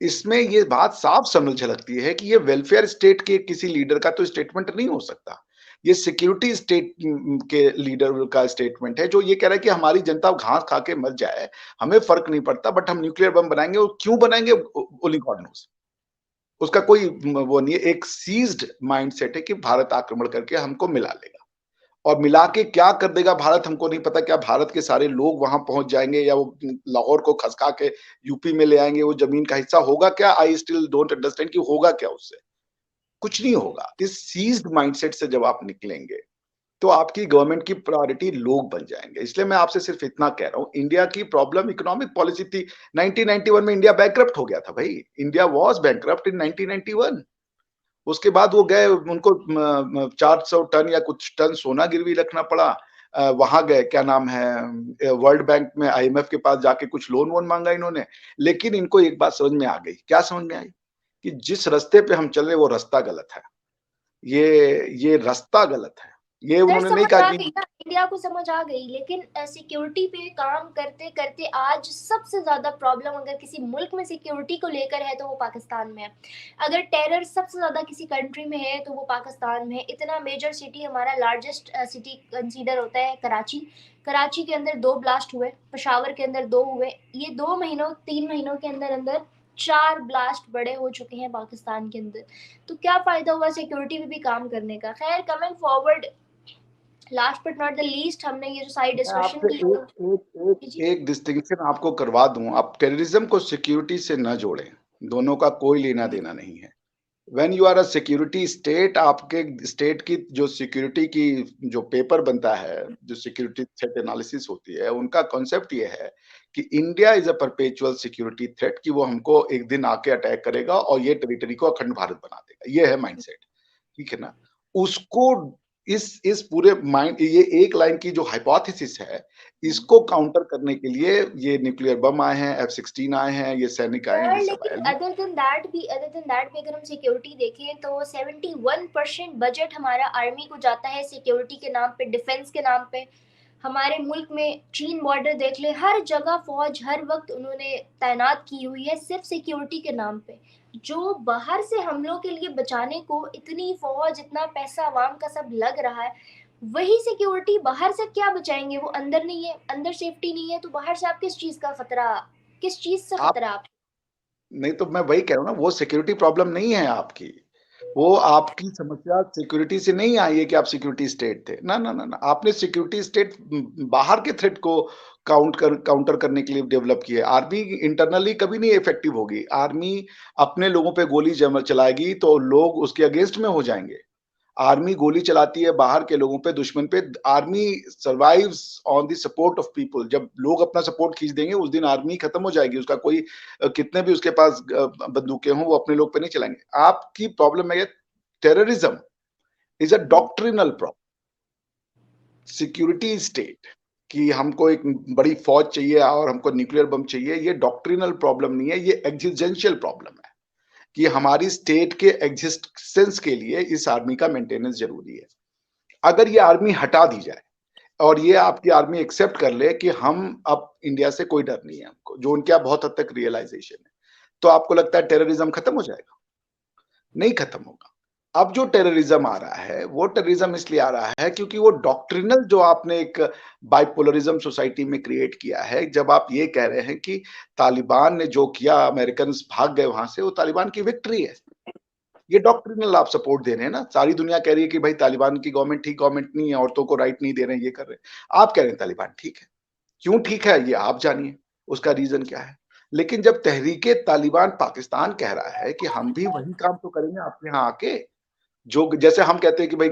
इसमें ये बात साफ समझ झलकती है कि ये वेलफेयर स्टेट के किसी लीडर का तो स्टेटमेंट नहीं हो सकता। ये सिक्योरिटी स्टेट के लीडर का स्टेटमेंट है, जो ये कह रहा है कि हमारी जनता घास खा के मर जाए, हमें फर्क नहीं पड़ता, बट हम न्यूक्लियर बम बनाएंगे। और क्यों बनाएंगे, ओनली गॉड नोस। उसका कोई वो नहीं है। एक सीज्ड माइंडसेट है कि भारत आक्रमण करके हमको मिला लेगा, और मिला के क्या कर देगा भारत हमको नहीं पता। क्या भारत के सारे लोग वहां पहुंच जाएंगे, या वो लाहौर को खसका के यूपी में ले आएंगे, वो जमीन का हिस्सा होगा क्या? आई स्टिल डोंट अंडरस्टैंड कि होगा क्या उससे। कुछ नहीं होगा। इस सीज्ड माइंडसेट से जब आप निकलेंगे, तो आपकी गवर्नमेंट की प्रायोरिटी लोग बन जाएंगे। इसलिए मैं आपसे सिर्फ इतना कह रहा हूं, इंडिया की प्रॉब्लम इकोनॉमिक पॉलिसी थी। 1991 में इंडिया बैंकरप्ट हो गया था भाई। इंडिया वॉज बैंकरप्ट इन 1991। उसके बाद वो गए, उनको 400 टन या कुछ टन सोना गिरवी रखना पड़ा। वहां गए, क्या नाम है, वर्ल्ड बैंक में, आईएमएफ के पास जाके कुछ लोन वोन मांगा इन्होंने। लेकिन इनको एक बात समझ में आ गई। क्या समझ में आई? कि जिस रास्ते पे हम चल रहे वो रास्ता गलत है। ये रास्ता गलत है। ये सर उन्होंने नहीं समझ कहा आ कि गई ना, इंडिया को समझ आ गई, लेकिन सिक्योरिटी पे काम करते करते आज सबसे ज्यादा प्रॉब्लम अगर किसी मुल्क में सिक्योरिटी को लेकर है तो वो पाकिस्तान में है। अगर टेरर सबसे ज्यादा किसी कंट्री में है तो वो पाकिस्तान में है। इतना मेजर सिटी, हमारा लार्जेस्ट सिटी कंसीडर होता है कराची। कराची के अंदर 2 ब्लास्ट हुए, पेशावर के अंदर 2 हुए। ये 2 महीनों 3 महीनों के अंदर अंदर 4 ब्लास्ट बड़े हो चुके हैं पाकिस्तान के अंदर। तो क्या फायदा हुआ सिक्योरिटी पे भी काम करने का। खैर, coming forward, last but not the least, हमने ये जो सारी मैं डिस्कशन आपसे की जी। एक डिस्टिंक्शन आपको करवा दूं, आप टेररिज्म को सिक्योरिटी से न जोड़ें, दोनों का कोई लेना देना नहीं है। When you are a security state, आपके स्टेट की जो सिक्योरिटी की जो पेपर बनता है, जो सिक्योरिटी थ्रेट एनालिसिस होती है, उनका कॉन्सेप्ट ये है कि India is a perpetual security threat, कि वो हमको एक दिन आके अटैक करेगा और ये टेरिटरी को अखंड भारत बना देगा। ये है माइंडसेट, ठीक है ना? उसको इस पूरे माइंड, ये एक लाइन की जो हाइपोथेसिस है, इसको काउंटर करने के लिए ये न्यूक्लियर बम आए हैं, F-16 आए हैं, ये सैनिक आए हैं, सर ये सब लेकिन आए हैं। अदर देन दैट भी अगर हम सिक्योरिटी देखें तो 71% बजट हमारा आर्मी को जाता है सिक्योरिटी के नाम पे, डिफेंस के नाम पे। हमारे मुल्क में चीन बॉर्डर देख ले, हर जगह फौज हर वक्त उन्होंने तैनात की हुई है सिर्फ सिक्योरिटी के नाम पे। जो बाहर से हमलों के लिए बचाने को इतनी फौज, इतना पैसा आवाम का सब लग रहा है, वही सिक्योरिटी बाहर से क्या बचाएंगे? वो अंदर नहीं है, अंदर सेफ्टी नहीं है, तो बाहर से आप किस चीज का खतरा, किस चीज से आप खतरा आप? नहीं, तो मैं वही कह रहा हूँ ना, वो सिक्योरिटी प्रॉब्लम नहीं है आपकी। वो आपकी समस्या सिक्योरिटी से नहीं आई है कि आप सिक्योरिटी स्टेट थे। ना, ना, ना, ना। आपने सिक्योरिटी स्टेट बाहर के थ्रेट को काउंटर करने के लिए डेवलप की है। आर्मी इंटरनली कभी नहीं इफेक्टिव होगी। आर्मी अपने लोगों पे गोली चलाएगी तो लोग उसके अगेंस्ट में हो जाएंगे। आर्मी गोली चलाती है बाहर के लोगों पे, दुश्मन पे। Army survives on the support of people. जब लोग अपना सपोर्ट खींच देंगे, उस दिन आर्मी खत्म हो जाएगी। उसका कोई कितने भी उसके पास बंदूकें हों, वो अपने लोग पे नहीं चलाएंगे। आपकी प्रॉब्लम है terrorism is a doctrinal problem. Security state कि हमको एक बड़ी फौज चाहिए और हमको न्यूक्लियर बम चाहिए, ये डॉक्ट्रिनल प्रॉब्लम नहीं है, ये एग्जिस्टेंशियल प्रॉब्लम है कि हमारी स्टेट के एग्जिस्टेंस के लिए इस आर्मी का मेंटेनेंस जरूरी है। अगर ये आर्मी हटा दी जाए और ये आपकी आर्मी एक्सेप्ट कर ले कि हम अब इंडिया से कोई डर नहीं है हमको, जो उनके बहुत हद तक रियलाइजेशन है, तो आपको लगता है टेररिज्म खत्म हो जाएगा? नहीं खत्म होगा। अब जो टेररिज्म आ रहा है, वो टेररिज्म इसलिए आ रहा है क्योंकि वो डॉक्ट्रिनल जो आपने एक बाइपोलरिज्म सोसाइटी में क्रिएट किया है। जब आप ये कह रहे हैं कि तालिबान ने जो किया, अमेरिकन भाग गए वहां से, वो तालिबान की विक्ट्री है। ये डॉक्ट्रिनल आप सपोर्ट दे रहे हैं ना। सारी दुनिया कह रही है कि भाई तालिबान की गवर्नमेंट ठीक गवर्नमेंट नहीं है, औरतों को राइट नहीं दे रहे हैं, ये कर रहे हैं। आप कह रहे हैं तालिबान ठीक है। क्यों ठीक है ये आप जानिए, उसका रीजन क्या है। लेकिन जब तहरीके तालिबान पाकिस्तान कह रहा है कि हम भी वही काम तो करेंगे आपके यहाँ आके, जो जैसे हम कहते हैं कि भाई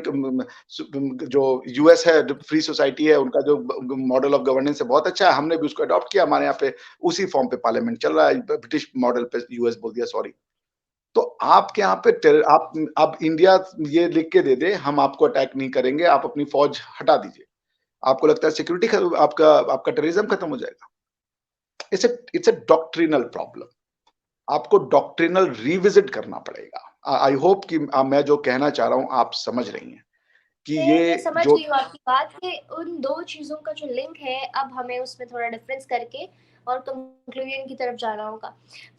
जो यूएस है, फ्री सोसाइटी है, उनका जो मॉडल ऑफ गवर्नेंस है बहुत अच्छा है, हमने भी उसको अडॉप्ट किया, हमारे यहाँ पे उसी फॉर्म पे पार्लियामेंट चल रहा है। ब्रिटिश मॉडल पे यूएस बोल दिया, सॉरी। तो आपके यहाँ पे आप अब इंडिया ये लिख के दे दे हम आपको अटैक नहीं करेंगे, आप अपनी फौज हटा दीजिए, आपको लगता है सिक्योरिटी आपका आपका टेररिज्म खत्म हो जाएगा? It's a doctrinal problem. आपको डॉक्ट्रिनल रिविजिट करना पड़ेगा। आई होप कि मैं जो कहना चाह रहा हूं आप समझ रही हैं कि ये मैं समझ जो गई हूँ आपकी बात कि उन 2 चीज़ों का जो लिंक है, अब हमें उसमें थोड़ा डिफरेंस करके और कंक्लूजन की तरफ जाना होगा।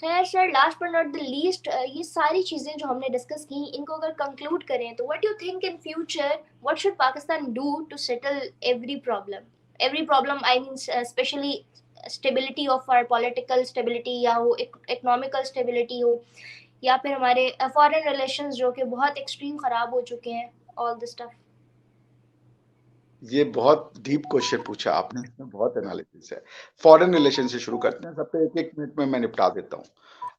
खैर sir, last but not the least, ये सारी चीज़ें जो हमने डिस्कस की, इनको अगर कंक्लूड करें तो what you think in future, what should Pakistan do to settle every problem? Every problem I mean specially stability of our political stability, या हो इकोनॉमिकल स्टेबिलिटी हो, या फिर हमारे फॉरेन रिलेशंस जो कि बहुत एक्सट्रीम खराब हो चुके हैं, ऑल दिस स्टफ। ये बहुत डीप क्वेश्चन पूछा आपने, इसमें बहुत एनालिसिस है। फॉरेन रिलेशन से शुरू करते हैं, सबसे एक एक मिनट में मैं निपटा देता हूँ।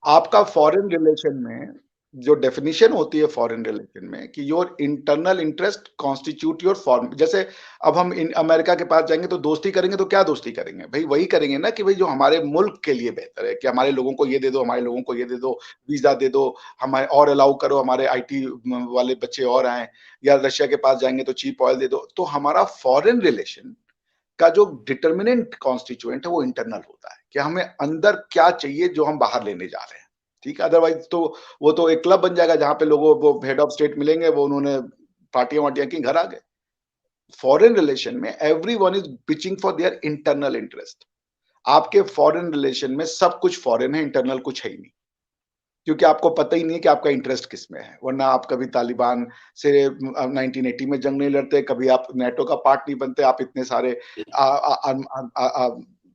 आपका फॉरेन रिलेशन में जो डेफिनेशन होती है फॉरेन रिलेशन में, कि your internal interest constitute your foreign. जैसे अब हम अमेरिका के पास जाएंगे तो दोस्ती करेंगे, तो क्या दोस्ती करेंगे भाई? वही करेंगे ना कि भाई जो हमारे मुल्क के लिए बेहतर है, कि हमारे लोगों को ये दे दो, हमारे लोगों को ये दे दो, वीजा दे दो, हमारे और अलाउ करो, हमारे आईटी वाले बच्चे और आए। या रशिया के पास जाएंगे तो चीप ऑयल दे दो। तो हमारा फॉरेन रिलेशन का जो डिटर्मिनेंट कॉन्स्टिट्यूएंट है वो इंटरनल होता है, कि हमें अंदर क्या चाहिए जो हम बाहर लेने जा रहे हैं, ठीक है, अदरवाइज तो वो तो एक क्लब बन जाएगा जहां पे लोगों वो हेड ऑफ स्टेट मिलेंगे, वो उन्होंने पार्टियां वार्टियां की, घर आ गए। फॉरेन रिलेशन में everyone is pitching for their internal interest. आपके फॉरेन रिलेशन में सब कुछ फॉरेन है, इंटरनल कुछ है ही नहीं, क्योंकि आपको पता ही नहीं है कि आपका इंटरेस्ट किसमें है। वरना आप कभी तालिबान से 1980 में जंग नहीं लड़ते, कभी आप नेटो का पार्ट नहीं बनते, आप इतने सारे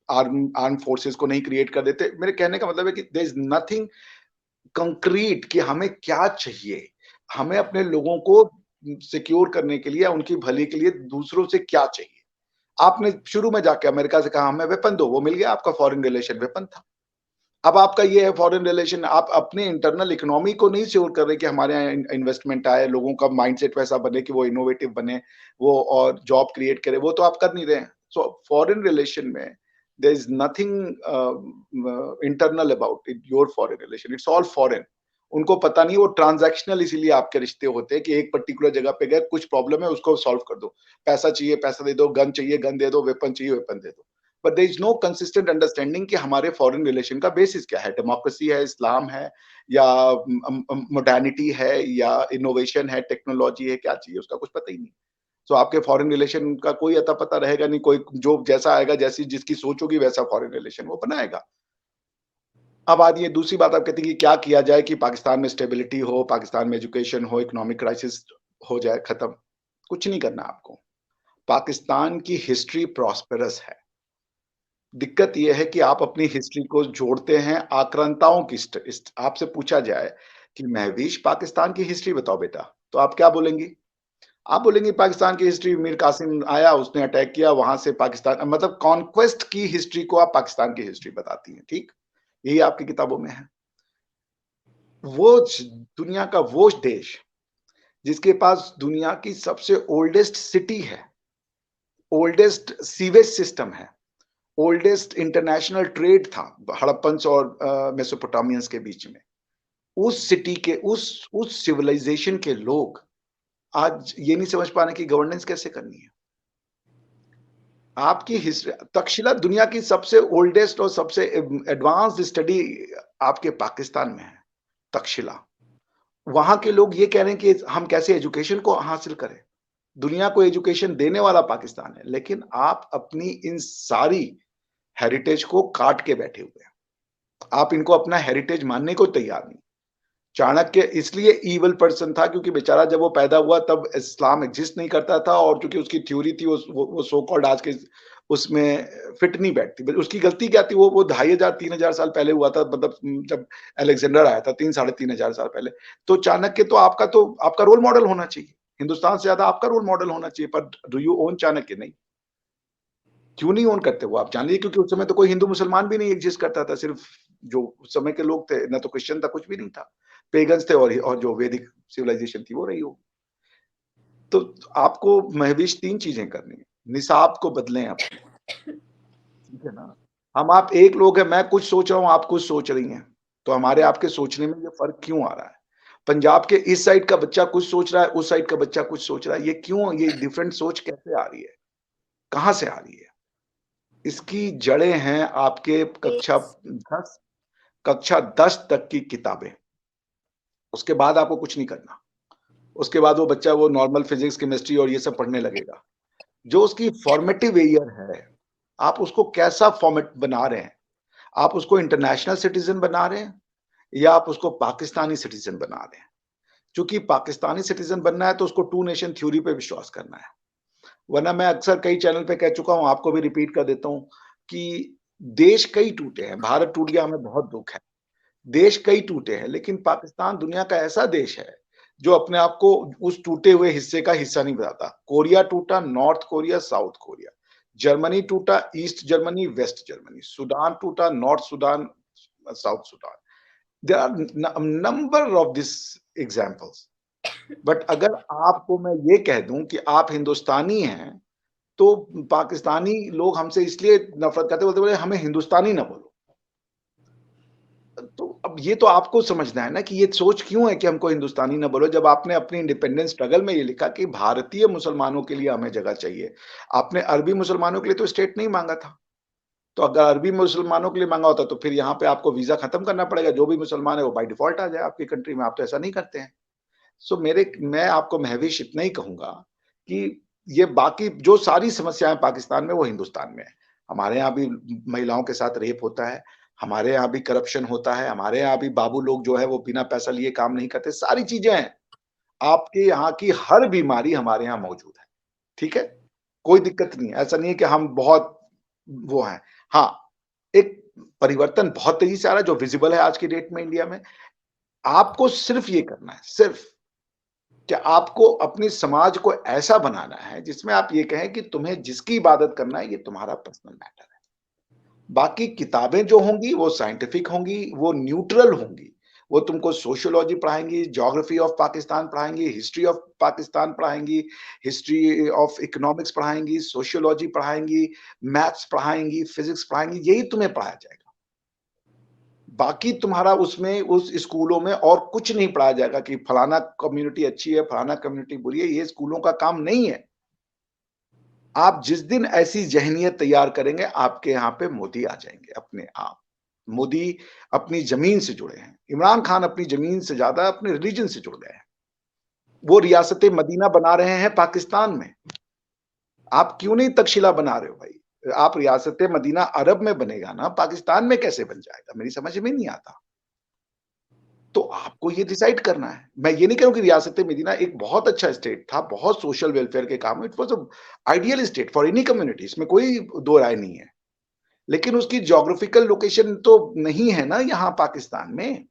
आर्म फोर्सेस को नहीं क्रिएट कर देते। मेरे कहने का मतलब है कि देयर इज नथिंग कंक्रीट कि हमें क्या चाहिए, हमें अपने लोगों को सिक्योर करने के लिए, उनकी भली के लिए दूसरों से क्या चाहिए। आपने शुरू में जाके अमेरिका से कहा हमें वेपन दो, वो मिल गया, आपका फॉरेन रिलेशन वेपन था। अब आपका ये है फॉरेन रिलेशन, आप अपने इंटरनल इकोनॉमी को नहीं श्योर कर रहे कि हमारे यहाँ इन्वेस्टमेंट आए, लोगों का माइंडसेट वैसा बने कि वो इनोवेटिव बने, वो और जॉब क्रिएट करे, वो तो आप कर नहीं रहे हैं। सो फॉरेन रिलेशन में there is nothing internal about it, your foreign relation, it's all foreign. उनको पता नहीं, वो ट्रांजैक्शनल इसीलिए आपके रिश्ते होते हैं कि एक पर्टिकुलर जगह पे गए, कुछ प्रॉब्लम है उसको सॉल्व कर दो, पैसा चाहिए पैसा दे दो, गन चाहिए गन दे दो, वेपन चाहिए वेपन दे दो। But there is no consistent understanding कि हमारे फॉरेन रिलेशन का बेसिस क्या है, डेमोक्रेसी है, इस्लाम है, या मॉडर्निटी है, या इनोवेशन है, टेक्नोलॉजी है, क्या चाहिए उसका कुछ पता ही नहीं। सो आपके फॉरेन रिलेशन का कोई अता पता रहेगा नहीं, कोई जो जैसा आएगा, जैसी जिसकी सोच होगी वैसा फॉरेन रिलेशन वो बनाएगा। अब आती है दूसरी बात, आप कहती हैं कि क्या किया जाए कि पाकिस्तान में स्टेबिलिटी हो, पाकिस्तान में एजुकेशन हो, इकोनॉमिक क्राइसिस हो जाए खत्म। कुछ नहीं करना आपको। पाकिस्तान की हिस्ट्री प्रॉस्पेरस है। दिक्कत यह है कि आप अपनी हिस्ट्री को जोड़ते हैं आक्रांताओं की आपसे पूछा जाए कि महवीश पाकिस्तान की हिस्ट्री बताओ बेटा, तो आप क्या बोलेंगी? आप बोलेंगे पाकिस्तान की हिस्ट्री, मीर कासिम आया, उसने अटैक किया, वहां से पाकिस्तान, मतलब कॉन्क्वेस्ट की हिस्ट्री को आप पाकिस्तान की हिस्ट्री बताती हैं, ठीक? यही आपकी किताबों में है। वो दुनिया का वो देश जिसके पास दुनिया की सबसे ओल्डेस्ट सिटी है, ओल्डेस्ट सीवेज सिस्टम है, ओल्डेस्ट इंटरनेशनल ट्रेड था हड़प्पन्स और मेसोपोटामियंस के बीच में, उस सिटी के उस सिविलाइजेशन के लोग आज ये नहीं समझ पा रहे कि गवर्नेंस कैसे करनी है। आपकी हिस्ट्री, तक्षशिला दुनिया की सबसे ओल्डेस्ट और सबसे एडवांस्ड स्टडी आपके पाकिस्तान में है, तक्षशिला। वहां के लोग ये कह रहे हैं कि हम कैसे एजुकेशन को हासिल करें। दुनिया को एजुकेशन देने वाला पाकिस्तान है, लेकिन आप अपनी इन सारी हेरिटेज को काट के बैठे हुए हैं। आप इनको अपना हेरिटेज मानने को तैयार नहीं। चाणक्य इसलिए ईवल पर्सन था क्योंकि बेचारा जब वो पैदा हुआ तब इस्लाम एग्जिस्ट नहीं करता था, और क्योंकि उसकी थ्योरी थी वो सो कॉल्ड आज के उसमें फिट नहीं बैठती। उसकी गलती क्या थी, वो 2500-3000 साल पहले हुआ था, मतलब जब अलेक्जेंडर आया था 3-3.5 साल पहले। तो चाणक्य तो आपका रोल मॉडल होना चाहिए, हिंदुस्तान से ज्यादा आपका रोल मॉडल होना चाहिए। पर डू यू ओन चाणक्य? नहीं। क्यों नहीं ओन करते वो आप जान लीजिए, क्योंकि उस समय तो कोई हिंदू मुसलमान भी नहीं एग्जिस्ट करता था, सिर्फ जो उस समय के लोग थे, ना तो क्रिश्चियन था, कुछ भी नहीं था, पेगन्स थे, और जो वैदिक सिविलाइजेशन थी वो रही हो। तो आपको महविश 3 चीजें करनी है। निसाब को बदलें अपने, ठीक है ना? आप एक लोग हैं, मैं कुछ सोच रहा हूँ, आप कुछ सोच रही हैं, तो हमारे आपके सोचने में ये फर्क क्यों आ रहा है? पंजाब के इस साइड का बच्चा कुछ सोच रहा है, उस साइड का बच्चा कुछ सोच रहा है, ये क्यों, ये डिफरेंट सोच कैसे आ रही है? कहाँ से आ रही है? इसकी जड़ें हैं आपके Yes. 10 तक की किताबें। उसके बाद आपको कुछ नहीं करना। उसके बाद वो बच्चा वो नॉर्मल फिजिक्स, केमिस्ट्री और ये सब पढ़ने लगेगा। जो उसकी फॉर्मेटिव ईयर है, आप उसको कैसा फॉर्मेट बना रहे हैं? आप उसको इंटरनेशनल सिटीजन बना रहे हैं या आप उसको पाकिस्तानी सिटीजन बना रहे हैं? चूंकि पाकिस्तानी सिटीजन बनना है तो उसको टू नेशन थ्योरी पे विश्वास करना है। वरना मैं अक्सर कई चैनल पे कह चुका हूं, आपको भी रिपीट कर देता हूं कि देश कई टूटे हैं, भारत टूट गया, हमें बहुत दुख है। देश कई टूटे हैं, लेकिन पाकिस्तान दुनिया का ऐसा देश है जो अपने आप को उस टूटे हुए हिस्से का हिस्सा नहीं बताता। कोरिया टूटा, north Korea, south Korea. Germany टूटा, east Germany, west Germany. Sudan टूटा, north Sudan, south Sudan. There are number of this examples. But अगर आपको मैं ये कह दूं कि आप हिंदुस्तानी हैं, तो पाकिस्तानी लोग हमसे इसलिए नफरत करते, बोलते बोले हमें हिंदुस्तानी ना बोलो। तो अब ये तो आपको समझना है ना कि ये सोच क्यों है कि हमको हिंदुस्तानी ना बोलो, जब आपने अपनी इंडिपेंडेंस स्ट्रगल में ये लिखा कि भारतीय मुसलमानों के लिए हमें जगह चाहिए। आपने अरबी मुसलमानों के लिए तो स्टेट नहीं मांगा था। तो अगर अरबी मुसलमानों के लिए मांगा होता तो फिर यहाँ पे आपको वीजा खत्म करना पड़ेगा, जो भी मुसलमान है वो बाय डिफॉल्ट आ जाए आपकी कंट्री में। आप तो ऐसा नहीं करते हैं। सो मैं आपको महविश इतना ही कहूंगा कि ये बाकी जो सारी समस्याएं पाकिस्तान में वो हिंदुस्तान में है। हमारे यहाँ भी महिलाओं के साथ रेप होता है, हमारे यहाँ भी करप्शन होता है, हमारे यहाँ भी बाबू लोग जो है वो बिना पैसा लिए काम नहीं करते, सारी चीजें हैं। आपके यहाँ की हर बीमारी हमारे यहाँ मौजूद है, ठीक है? कोई दिक्कत नहीं है, ऐसा नहीं है कि हम बहुत वो हैं। हाँ, एक परिवर्तन बहुत तेजी से आ रहा है जो विजिबल है आज की डेट में इंडिया में। आपको सिर्फ ये करना है, सिर्फ कि आपको अपने समाज को ऐसा बनाना है जिसमें आप ये कहें कि तुम्हें जिसकी इबादत करना है ये तुम्हारा पर्सनल मैटर है। बाकी किताबें जो होंगी वो साइंटिफिक होंगी, वो न्यूट्रल होंगी। वो तुमको सोशियोलॉजी पढ़ाएंगी, ज्योग्राफी ऑफ पाकिस्तान पढ़ाएंगी, हिस्ट्री ऑफ पाकिस्तान पढ़ाएंगी, हिस्ट्री ऑफ इकोनॉमिक्स पढ़ाएंगी, सोशियोलॉजी पढ़ाएंगी, मैथ्स पढ़ाएंगी, फिजिक्स पढ़ाएंगी, यही तुम्हें पढ़ाया जाएगा। बाकी तुम्हारा उसमें उस स्कूलों में और कुछ नहीं पढ़ाया जाएगा कि फलाना कम्युनिटी अच्छी है, फलाना कम्युनिटी बुरी है। ये स्कूलों का काम नहीं है। आप जिस दिन ऐसी ज़हनियत तैयार करेंगे, आपके यहाँ पे मोदी आ जाएंगे अपने आप। मोदी अपनी ज़मीन से जुड़े हैं। इमरान खान अपनी ज़मीन से ज़्यादा अपने रिलीजन से जुड़ गए हैं। वो रियासत मदीना बना रहे हैं पाकिस्तान में। आप क्यों नहीं तक्षशिला बना रहे हो भाई? आप रियासत मदीना अरब में बनेगा ना, पाकिस्तान में कैसे बन जाएगा? मेरी समझ में नहीं आता। तो आपको ये डिसाइड करना है। मैं ये नहीं कह रहा हूँ कि रियासत मदीना एक बहुत अच्छा स्टेट था, बहुत सोशल वेलफेयर के काम में, it was a ideal state for any community, इसमें कोई दो राय नहीं है। लेकिन उसकी ज्योग्राफिकल लोकेशन तो नहीं है ना यहाँ पाकिस्तान में।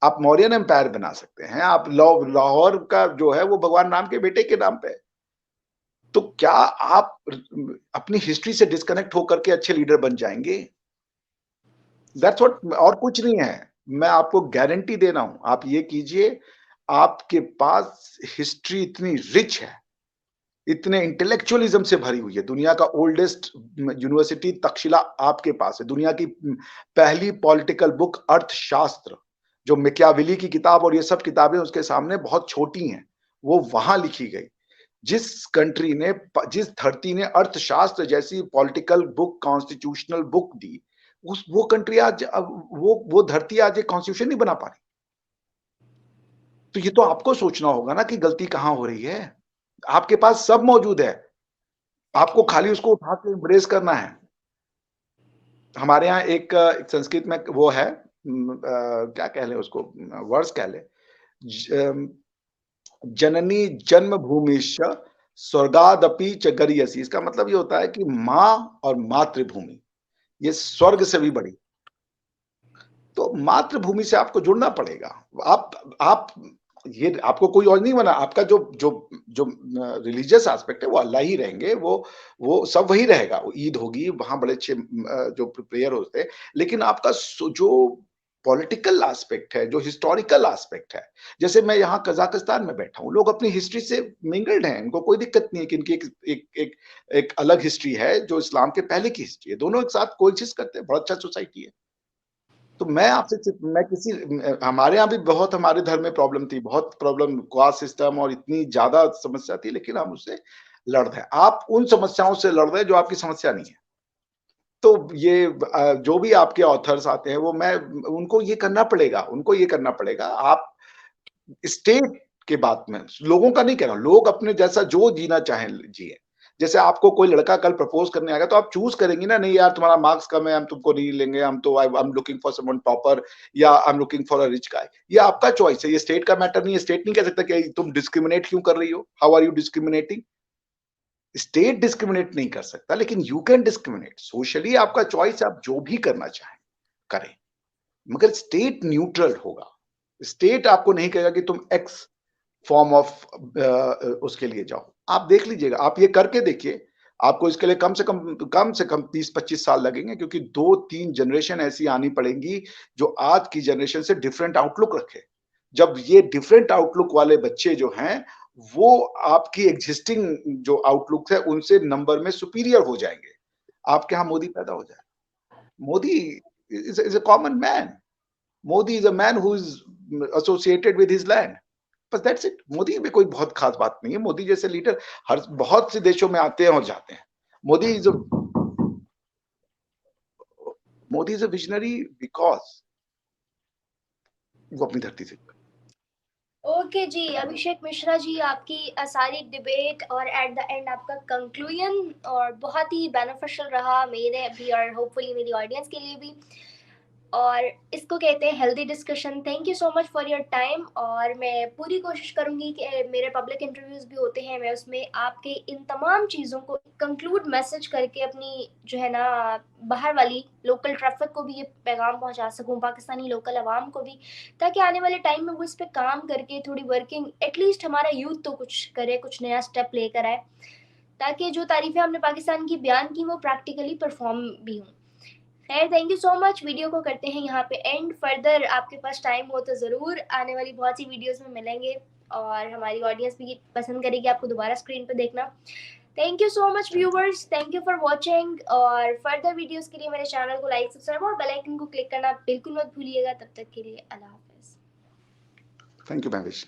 आप मौर्यन एम्पायर बना सकते हैं, आप लाहौर का जो है वो भगवान राम के बेटे के नाम पे है। तो क्या आप अपनी हिस्ट्री से डिस्कनेक्ट होकर के अच्छे लीडर बन जाएंगे? दैट्स व्हाट, और कुछ नहीं है। मैं आपको गारंटी दे रहा हूं, आप ये कीजिए, आपके पास हिस्ट्री इतनी रिच है, इतने इंटेलेक्चुअलिज्म से भरी हुई है। दुनिया का ओल्डेस्ट यूनिवर्सिटी तक्षशिला आपके पास है। दुनिया की पहली पॉलिटिकल बुक अर्थशास्त्र, जो मैकियावेली की किताब और ये सब किताबें उसके सामने बहुत छोटी हैं, वो वहां लिखी गई। जिस कंट्री ने, जिस धरती ने अर्थशास्त्र जैसी पॉलिटिकल बुक, कॉन्स्टिट्यूशनल बुक दी, उस वो कंट्री आज, वो धरती आज एक कॉन्स्टिट्यूशन नहीं बना पा रही। तो ये तो आपको सोचना होगा ना कि गलती कहां हो रही है। आपके पास सब मौजूद है, आपको खाली उसको उठा के एम्ब्रेस करना है। हमारे यहाँ एक संस्कृत में वो है, क्या कह लें उसको, वर्ड्स कह लें, जननी जन्मभूमिश्च स्वर्गादपि च गरीयसी। इसका मतलब ये होता है कि माँ और मातृभूमि ये स्वर्ग से भी बड़ी। तो मातृभूमि से आपको जुड़ना पड़ेगा। आप ये आपको कोई और नहीं बना। आपका जो जो जो रिलीजियस एस्पेक्ट है वो अल्लाह ही रहेंगे, वो सब वही रहेगा। वो ईद होगी, वहां बड़े अच्छे जो प्रेयर होते हैं। लेकिन आपका जो पॉलिटिकल एस्पेक्ट है, जो हिस्टोरिकल एस्पेक्ट है, जैसे मैं यहाँ कजाकिस्तान में बैठा हूँ, लोग अपनी हिस्ट्री से मिंगल्ड हैं, इनको कोई दिक्कत नहीं है कि इनकी एक अलग हिस्ट्री है जो इस्लाम के पहले की हिस्ट्री है। दोनों एक साथ कोएग्जिस्ट करते हैं, बहुत अच्छा सोसाइटी है। तो मैं आपसे मैं किसी, हमारे यहाँ भी बहुत, हमारे धर्म में प्रॉब्लम थी, बहुत प्रॉब्लम, कास्ट सिस्टम और इतनी ज्यादा समस्या थी, लेकिन हम उससे लड़ रहे हैं। आप उन समस्याओं से लड़ रहे हैं जो आपकी समस्या नहीं है। तो ये जो भी आपके ऑथर्स आते हैं, वो मैं उनको ये करना पड़ेगा, उनको ये करना पड़ेगा। आप स्टेट के बात में लोगों का नहीं कह रहा हूं, लोग अपने जैसा जो जीना चाहें जिए। जैसे आपको कोई लड़का कल प्रपोज करने आएगा तो आप चूज करेंगे ना, नहीं यार तुम्हारा मार्क्स कम है, हम तुमको नहीं लेंगे, हम तो I am looking for someone topper, या I am looking for a rich guy. ये आपका चॉइस है, ये स्टेट का मैटर नहीं है। स्टेट नहीं कह सकता कि तुम डिस्क्रिमिनेट क्यों कर रही हो, how are you discriminating. State discriminate नहीं कर सकता, लेकिन यू कैन डिस्क्रिमिनेट सोशली। आपका चॉइस, आप जो भी करना चाहें करें, मगर स्टेट न्यूट्रल होगा। स्टेट आपको नहीं कहेगा कि तुम एक्स फॉर्म ऑफ उसके लिए जाओ। आप देख लीजिएगा, आप ये करके देखिए। आपको इसके लिए कम से कम 20-25 साल लगेंगे, क्योंकि 2-3 जनरेशन ऐसी आनी पड़ेंगी जो आज की जनरेशन से डिफरेंट आउटलुक रखे। जब ये डिफरेंट आउटलुक वाले बच्चे जो हैं, वो आपकी एग्जिस्टिंग जो आउटलुक है उनसे नंबर में सुपीरियर हो जाएंगे, आपके यहाँ मोदी पैदा हो जाए। Modi is a common man. Modi is a man who is associated with his land. बस दैट्स इट। मोदी में कोई बहुत खास बात नहीं है। मोदी जैसे लीडर हर बहुत से देशों में आते हैं और जाते हैं। मोदी जो Modi is a visionary because वो अपनी धरती से। ओके जी, अभिषेक मिश्रा जी, आपकी सारी डिबेट और एट द एंड आपका कंक्लूजन और बहुत ही बेनिफिशियल रहा मेरे भी और होपफुली मेरी ऑडियंस के लिए भी, और इसको कहते हैं healthy discussion. Thank you so much for your time, और मैं पूरी कोशिश करूंगी कि मेरे पब्लिक इंटरव्यूज भी होते हैं, मैं उसमें आपके इन तमाम चीज़ों को कंक्लूड मैसेज करके अपनी जो है ना बाहर वाली लोकल ट्रैफिक को भी ये पैगाम पहुंचा सकूं, पाकिस्तानी लोकल आवाम को भी, ताकि आने वाले टाइम में वो इस पर काम करके थोड़ी वर्किंग एटलीस्ट हमारा यूथ तो कुछ करे, कुछ नया स्टेप लेकर आए, ताकि जो तारीफें हमने पाकिस्तान की बयान की वो प्रैक्टिकली परफॉर्म भी हों। खैर, thank you so much. Video को करते हैं यहाँ पे एंड। फर्दर आपके पास टाइम हो तो ज़रूर आने वाली बहुत सी वीडियोस में मिलेंगे, और हमारी ऑडियंस भी पसंद करेगी आपको दोबारा स्क्रीन पे देखना। Thank you so much viewers, thank you for watching, और फर्दर वीडियोस के लिए मेरे चैनल को लाइक, सब्सक्राइब और बेल आइकन को क्लिक करना बिल्कुल मत भूलिएगा। तब तक के लिए अल्लाह हाफिज़। Thank you Mahwish.